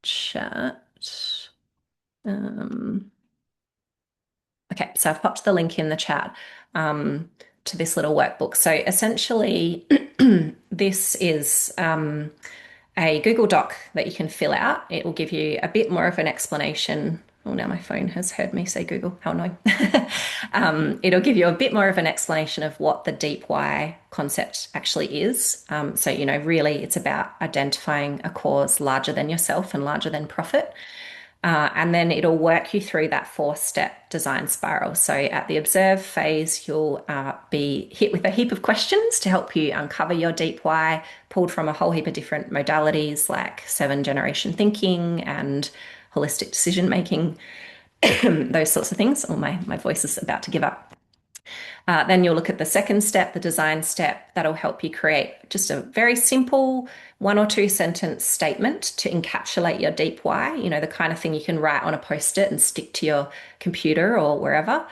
chat. Okay, so I've popped the link in the chat to this little workbook. So essentially, this is a Google Doc that you can fill out. It will give you a bit more of an explanation. Oh, now my phone has heard me say Google. How annoying. It'll give you a bit more of an explanation of what the deep why concept actually is. So, really it's about identifying a cause larger than yourself and larger than profit. And then it'll work you through that four-step design spiral. So at the observe phase, you'll be hit with a heap of questions to help you uncover your deep why, pulled from a whole heap of different modalities like 7-generation thinking and holistic decision making, those sorts of things. Oh, my voice is about to give up. Then you'll look at the second step, the design step. That'll help you create just a very simple 1 or 2 sentence statement to encapsulate your deep why, the kind of thing you can write on a post-it and stick to your computer or wherever.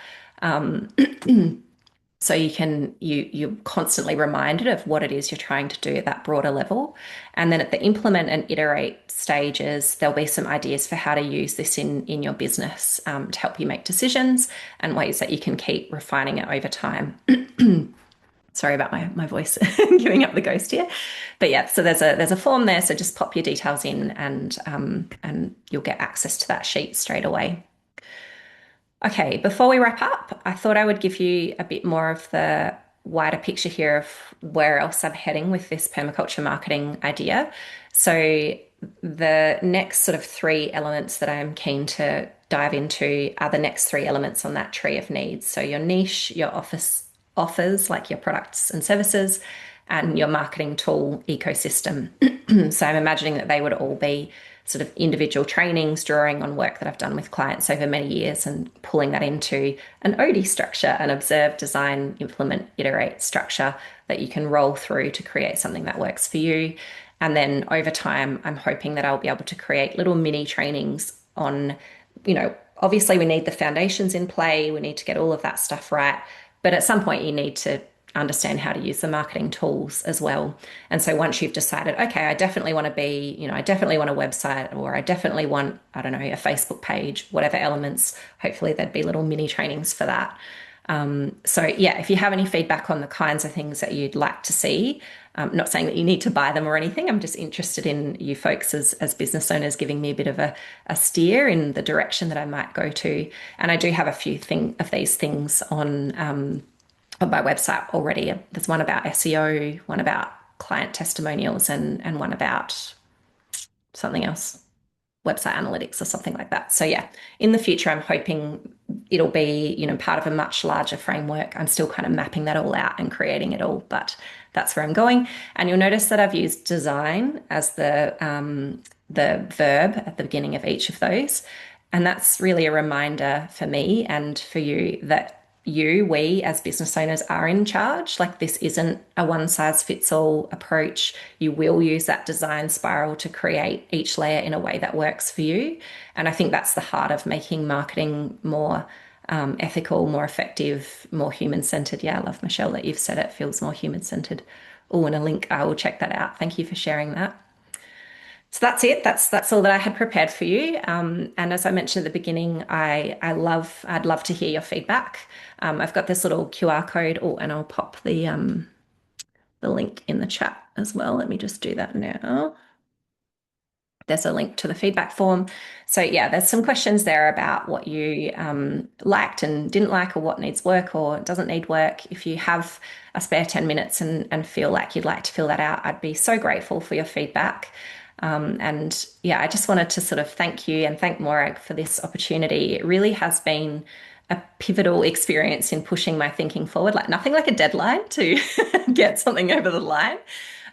So you're constantly reminded of what it is you're trying to do at that broader level. And then at the implement and iterate stages, there'll be some ideas for how to use this in your business to help you make decisions and ways that you can keep refining it over time. Sorry about my voice giving up the ghost here. But yeah, so there's a form there. So just pop your details in and you'll get access to that sheet straight away. Okay, before we wrap up, I thought I would give you a bit more of the wider picture here of where else I'm heading with this permaculture marketing idea. So the next sort of 3 elements that I'm keen to dive into are the next 3 elements on that tree of needs. So your niche, your offers, like your products and services, and your marketing tool ecosystem. So I'm imagining that they would all be sort of individual trainings, drawing on work that I've done with clients over many years and pulling that into an OD structure, an observe, design, implement, iterate structure that you can roll through to create something that works for you. And then over time, I'm hoping that I'll be able to create little mini trainings on, obviously we need the foundations in play. We need to get all of that stuff right. But at some point you need to understand how to use the marketing tools as well. And so once you've decided, okay, I definitely want to I definitely want a website, or I definitely want, I don't know, a Facebook page, whatever elements, hopefully there'd be little mini trainings for that. So yeah, if you have any feedback on the kinds of things that you'd like to see, I'm not saying that you need to buy them or anything. I'm just interested in you folks as business owners giving me a bit of a steer in the direction that I might go to. And I do have a few of these things on my website already. There's one about SEO, one about client testimonials and one about something else, website analytics or something like that. So yeah, in the future, I'm hoping it'll be, part of a much larger framework. I'm still kind of mapping that all out and creating it all, but that's where I'm going. And you'll notice that I've used design as the verb at the beginning of each of those. And that's really a reminder for me and for you that we as business owners are in charge. Like, this isn't a one size fits all approach. You will use that design spiral to create each layer in a way that works for you. And I think that's the heart of making marketing more ethical, more effective, more human centered. Yeah, I love, Michelle, that you've said it feels more human centered. Oh, and a link, I will check that out. Thank you for sharing that. So that's it. That's all that I had prepared for you. And as I mentioned at the beginning, I'd love to hear your feedback. I've got this little QR code. Oh, and I'll pop the link in the chat as well. Let me just do that now. There's a link to the feedback form. So yeah, there's some questions there about what you liked and didn't like, or what needs work or doesn't need work. If you have a spare 10 minutes and feel like you'd like to fill that out, I'd be so grateful for your feedback. And yeah, I just wanted to sort of thank you and thank Morag for this opportunity. It really has been a pivotal experience in pushing my thinking forward, like nothing like a deadline to get something over the line.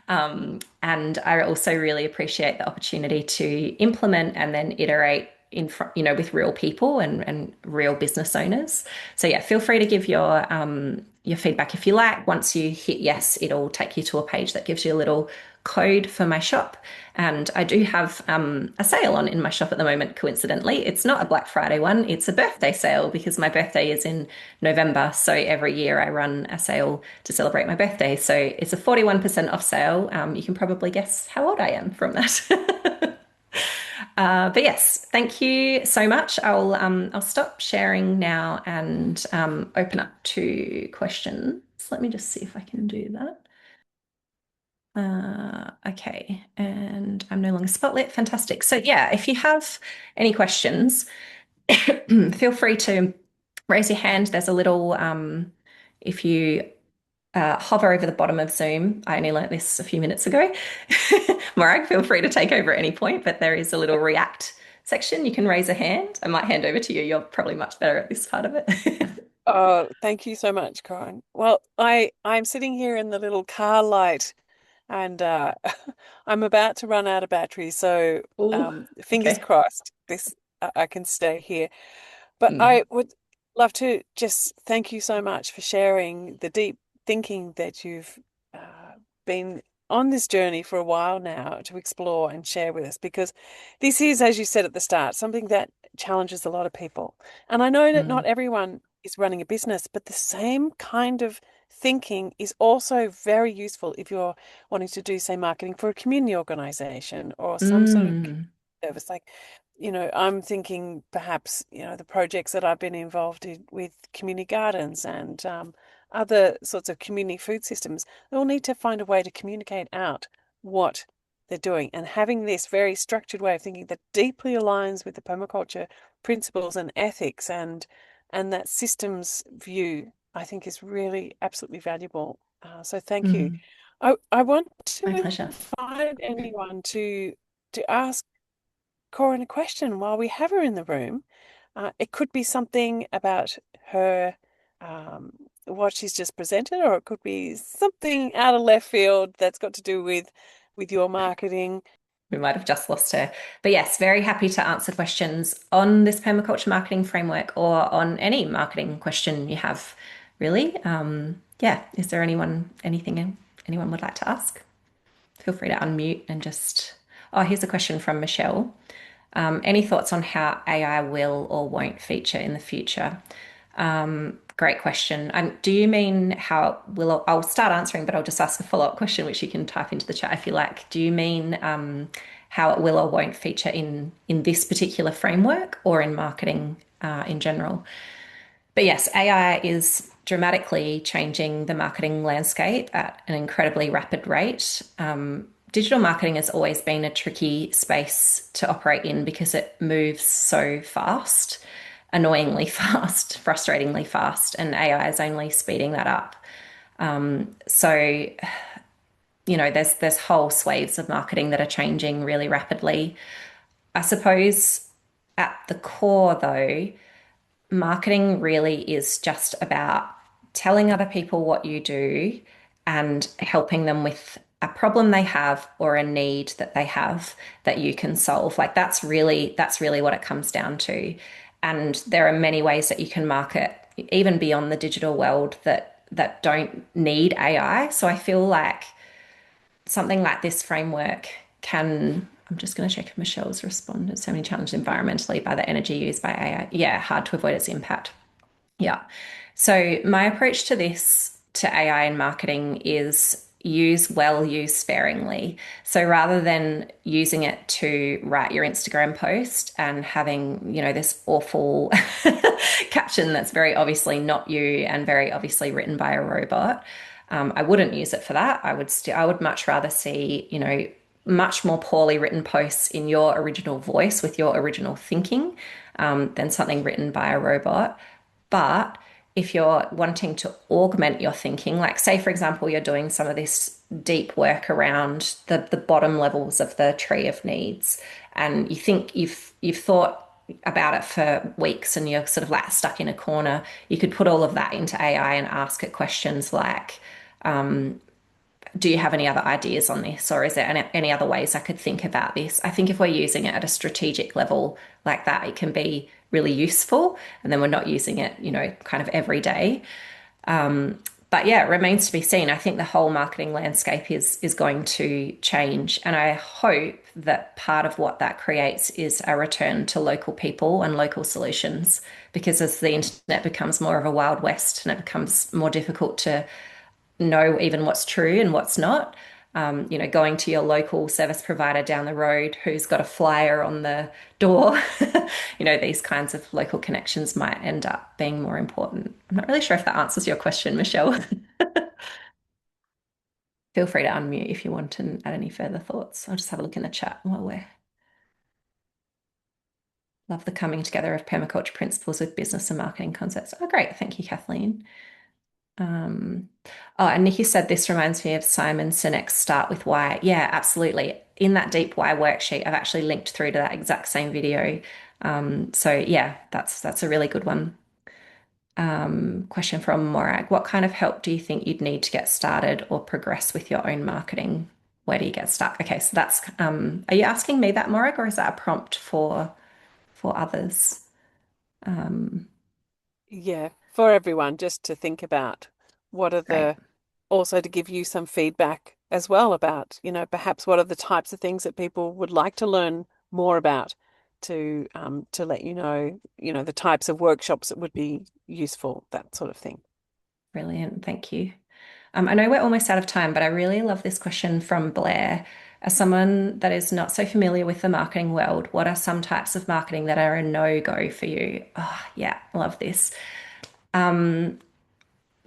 And I also really appreciate the opportunity to implement and then iterate in front, with real people and real business owners. So yeah, feel free to give your feedback if you like. Once you hit yes, it'll take you to a page that gives you a little code for my shop. And I do have a sale on in my shop at the moment, coincidentally. It's not a Black Friday one, it's a birthday sale because my birthday is in November. So every year I run a sale to celebrate my birthday. So it's a 41% off sale. You can probably guess how old I am from that. But yes, thank you so much. I'll stop sharing now and open up to questions. Let me just see if I can do that. Okay, and I'm no longer spotlit. Fantastic. So yeah, if you have any questions, feel free to raise your hand. There's a little, if you hover over the bottom of Zoom, I only learnt this a few minutes ago. Morag, feel free to take over at any point, but there is a little react section. You can raise a hand. I might hand over to you. You're probably much better at this part of it. Oh, thank you so much, Koren. Well, I'm sitting here in the little car light and I'm about to run out of battery, so Oh, fingers okay. crossed this I can stay here. But Mm, I would love to just thank you so much for sharing the deep thinking that you've been on this journey for a while now to explore and share with us, because this is, as you said at the start, something that challenges a lot of people. And I know that not mm, everyone is running a business, but the same kind of thinking is also very useful if you're wanting to do, say, marketing for a community organization or some sort of mm, service. Like, I'm thinking perhaps, the projects that I've been involved in with community gardens and other sorts of community food systems, they all need to find a way to communicate out what they're doing. And having this very structured way of thinking that deeply aligns with the permaculture principles and ethics and that systems view, I think is really absolutely valuable. So thank you. mm. I want My to pleasure. invite anyone to ask Corin a question while we have her in the room. It could be something about her, what she's just presented, or it could be something out of left field that's got to do with your marketing. We might have just lost her. But yes, very happy to answer questions on this permaculture marketing framework or on any marketing question you have, really. Yeah, is there anything anyone would like to ask? Feel free to unmute and just. Oh, here's a question from Michelle. Any thoughts on how AI will or won't feature in the future? Great question. And do you mean how it will? I'll start answering, but I'll just ask a follow-up question, which you can type into the chat if you like. Do you mean how it will or won't feature in this particular framework or in marketing in general? But yes, AI is dramatically changing the marketing landscape at an incredibly rapid rate. Digital marketing has always been a tricky space to operate in because it moves so fast, annoyingly fast, frustratingly fast, and AI is only speeding that up. So there's whole swathes of marketing that are changing really rapidly. I suppose at the core, though, marketing really is just about telling other people what you do and helping them with a problem they have or a need that they have that you can solve. Like that's really what it comes down to. And there are many ways that you can market even beyond the digital world that don't need AI. So I feel like something like this framework can. I'm just going to check if Michelle's responded. So many challenged environmentally by the energy used by AI. Yeah, hard to avoid its impact. Yeah. So my approach to this, to AI in marketing, is use well, use sparingly. So rather than using it to write your Instagram post and having, this awful caption that's very obviously not you and very obviously written by a robot, I wouldn't use it for that. I would much rather see, much more poorly written posts in your original voice with your original thinking, than something written by a robot. But if you're wanting to augment your thinking, like say, for example, you're doing some of this deep work around the bottom levels of the tree of needs, and you think you've thought about it for weeks and you're sort of like stuck in a corner, you could put all of that into AI and ask it questions like, do you have any other ideas on this? Or is there any other ways I could think about this? I think if we're using it at a strategic level like that, it can be really useful. And then we're not using it, kind of every day. But yeah, it remains to be seen. I think the whole marketing landscape is going to change. And I hope that part of what that creates is a return to local people and local solutions. Because as the internet becomes more of a Wild West and it becomes more difficult to know even what's true and what's not. Going to your local service provider down the road who's got a flyer on the door, these kinds of local connections might end up being more important. I'm not really sure if that answers your question, Michelle. Feel free to unmute if you want and add any further thoughts. I'll just have a look in the chat while we're. Love the coming together of permaculture principles with business and marketing concepts. Oh, great. Thank you, Kathleen. Um, oh, and Nikki said this reminds me of Simon Sinek's Start with Why. Yeah, absolutely. In that deep why worksheet, I've actually linked through to that exact same video. So yeah, that's a really good one. Question from Morag. What kind of help do you think you'd need to get started or progress with your own marketing? Where do you get stuck? Okay, so that's are you asking me that, Morag, or is that a prompt for others? Um, Yeah, for everyone, just to think about what are great. also to give you some feedback as well about, perhaps what are the types of things that people would like to learn more about to let the types of workshops that would be useful, that sort of thing. Brilliant. Thank you. I know we're almost out of time, but I really love this question from Blair. As someone that is not so familiar with the marketing world, what are some types of marketing that are a no-go for you? Oh, yeah, love this. Um,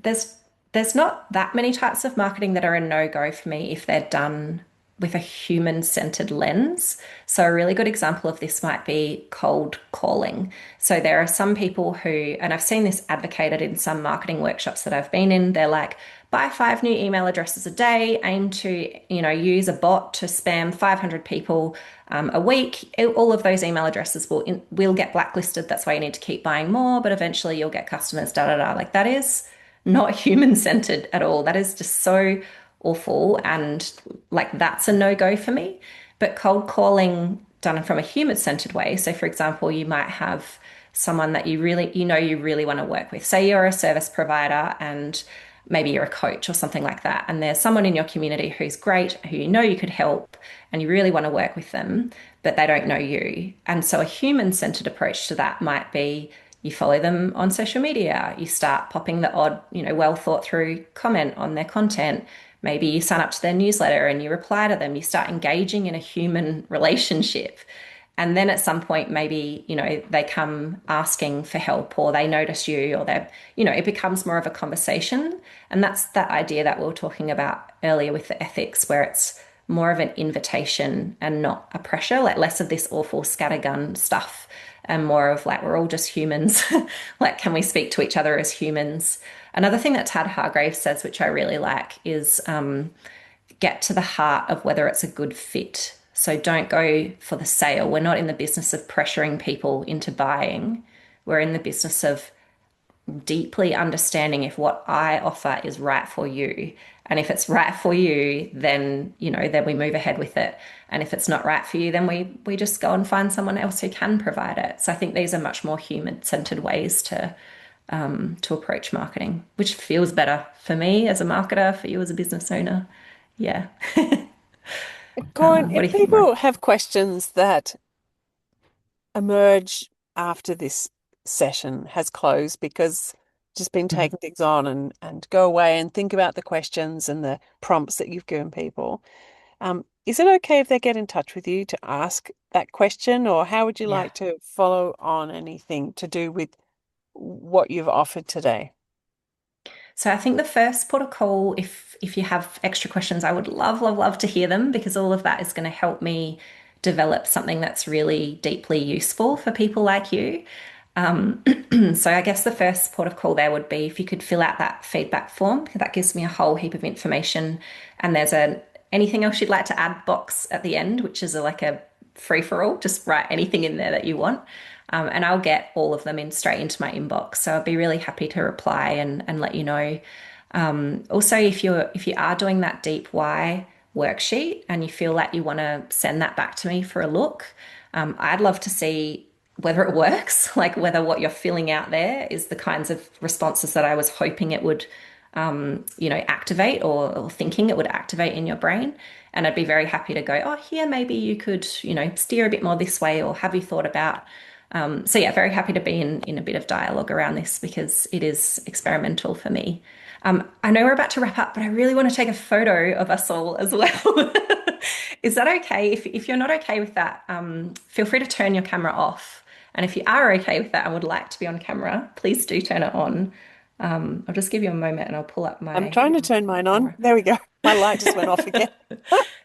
there's there's not that many types of marketing that are a no-go for me if they're done with a human-centered lens. So a really good example of this might be cold calling. So there are some people who, and I've seen this advocated in some marketing workshops that I've been in, they're like, buy 5 new email addresses a day, aim to, use a bot to spam 500 people a week. All of those email addresses will get blacklisted. That's why you need to keep buying more, but eventually you'll get customers, da da da. Like that is not human centered at all. That is just so awful. And like that's a no go for me. But cold calling done from a human centered way. So, for example, you might have someone that you really want to work with. Say you're a service provider and maybe you're a coach or something like that. And there's someone in your community who's great, who you could help, and you really want to work with them, but they don't know you. And so a human centered approach to that might be you follow them on social media, you start popping the odd, well thought through comment on their content. Maybe you sign up to their newsletter and you reply to them, you start engaging in a human relationship. And then at some point, maybe, they come asking for help or they notice you or it becomes more of a conversation. And that's that idea that we were talking about earlier with the ethics, where it's more of an invitation and not a pressure, like less of this awful scattergun stuff and more of like, we're all just humans. Like, can we speak to each other as humans? Another thing that Tad Hargrave says, which I really like, is get to the heart of whether it's a good fit. So don't go for the sale. We're not in the business of pressuring people into buying. We're in the business of deeply understanding if what I offer is right for you. And if it's right for you, then, then we move ahead with it. And if it's not right for you, then we just go and find someone else who can provide it. So I think these are much more human-centered ways to approach marketing, which feels better for me as a marketer, for you as a business owner. Yeah. Koren, What do if you think, Lauren? people have questions that emerge after this session has closed because just been Mhm. taking things on and go away and think about the questions and the prompts that you've given people. Is it okay if they get in touch with you to ask that question, or how would you Yeah. like to follow on anything to do with what you've offered today? So I think the first port of call, if you have extra questions, I would love, love, love to hear them because all of that is going to help me develop something that's really deeply useful for people like you. Um, so I guess the first port of call there would be if you could fill out that feedback form. That gives me a whole heap of information. And there's a anything else you'd like to add box at the end, which is like a free for all. Just write anything in there that you want. And I'll get all of them in straight into my inbox. So I'd be really happy to reply and let you know. Also, if you are doing that deep why worksheet and you feel like you want to send that back to me for a look, I'd love to see whether it works, like whether what you're filling out there is the kinds of responses that I was hoping it would, activate or thinking it would activate in your brain. And I'd be very happy to go, oh, here, maybe you could, steer a bit more this way, or have you thought about? So yeah, very happy to be in a bit of dialogue around this because it is experimental for me. I know we're about to wrap up, but I really want to take a photo of us all as well. Is that okay? If you're not okay with that, feel free to turn your camera off. And if you are okay with that and would like to be on camera, please do turn it on. I'll just give you a moment and I'll pull up I'm my trying to turn mine on. camera. There we go. My light just went off again.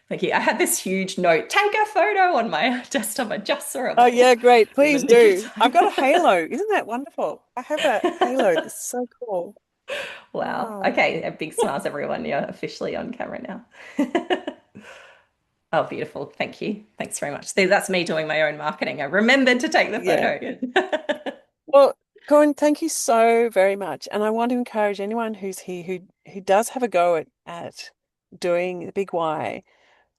Thank you. I had this huge note, take a photo on my desktop. I just saw it Oh pop yeah, up great. in the Please nick of do. I've got a time. halo. Isn't that wonderful? I have a halo. That's so cool. Wow. Oh, Okay. Big smiles, everyone. You're officially on camera now. Oh, beautiful. Thank you. Thanks very much. That's me doing my own marketing. I remembered to take the yeah. photo. Well, Corinne, thank you so very much. And I want to encourage anyone who's here who does have a go at doing the big why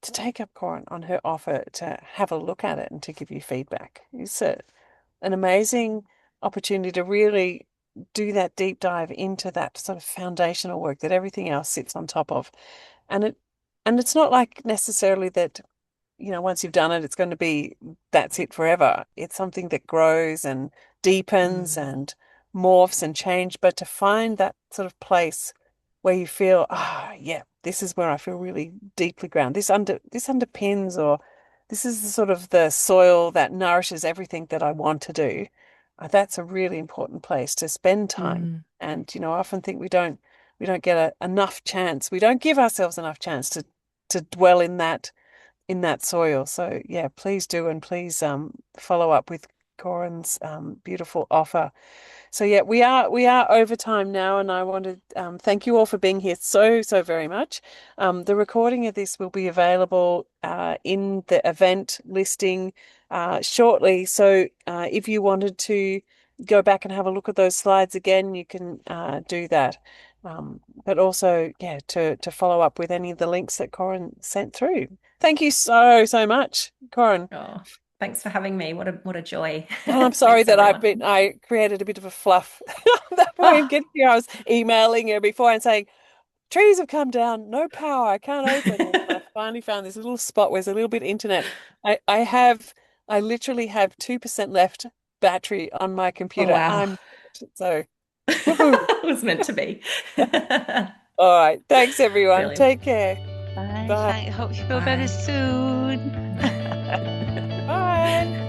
to take up Corinne on her offer to have a look at it and to give you feedback. It's an amazing opportunity to really do that deep dive into that sort of foundational work that everything else sits on top of. And it's not like necessarily that, once you've done it, it's going to be that's it forever. It's something that grows and deepens Mm, and morphs and change. But to find that sort of place where you feel, yeah, this is where I feel really deeply grounded. This underpins, or this is the sort of the soil that nourishes everything that I want to do. That's a really important place to spend time. mm, And I often think we don't get enough chance. We don't give ourselves enough chance to dwell in that soil. So yeah, please do, and please follow up with Corin's beautiful offer. So yeah, we are over time now, and I want to thank you all for being here so very much. The recording of this will be available in the event listing shortly. So if you wanted to go back and have a look at those slides again, you can do that. But also, yeah, to follow up with any of the links that Corin sent through. Thank you so much, Corin. oh, thanks for having me. What a joy. And I'm sorry Thanks, that everyone. I created a bit of a fluff that point of Oh, getting here. I was emailing her before and saying, trees have come down, no power, I can't open. And then I finally found this little spot where there's a little bit of internet. I literally have 2% left battery on my oh computer. wow. I'm so woohoo. It was meant to be. All right. Thanks everyone. Brilliant. Take care. Bye. Bye. Thank, hope you feel better Bye. soon. Bye.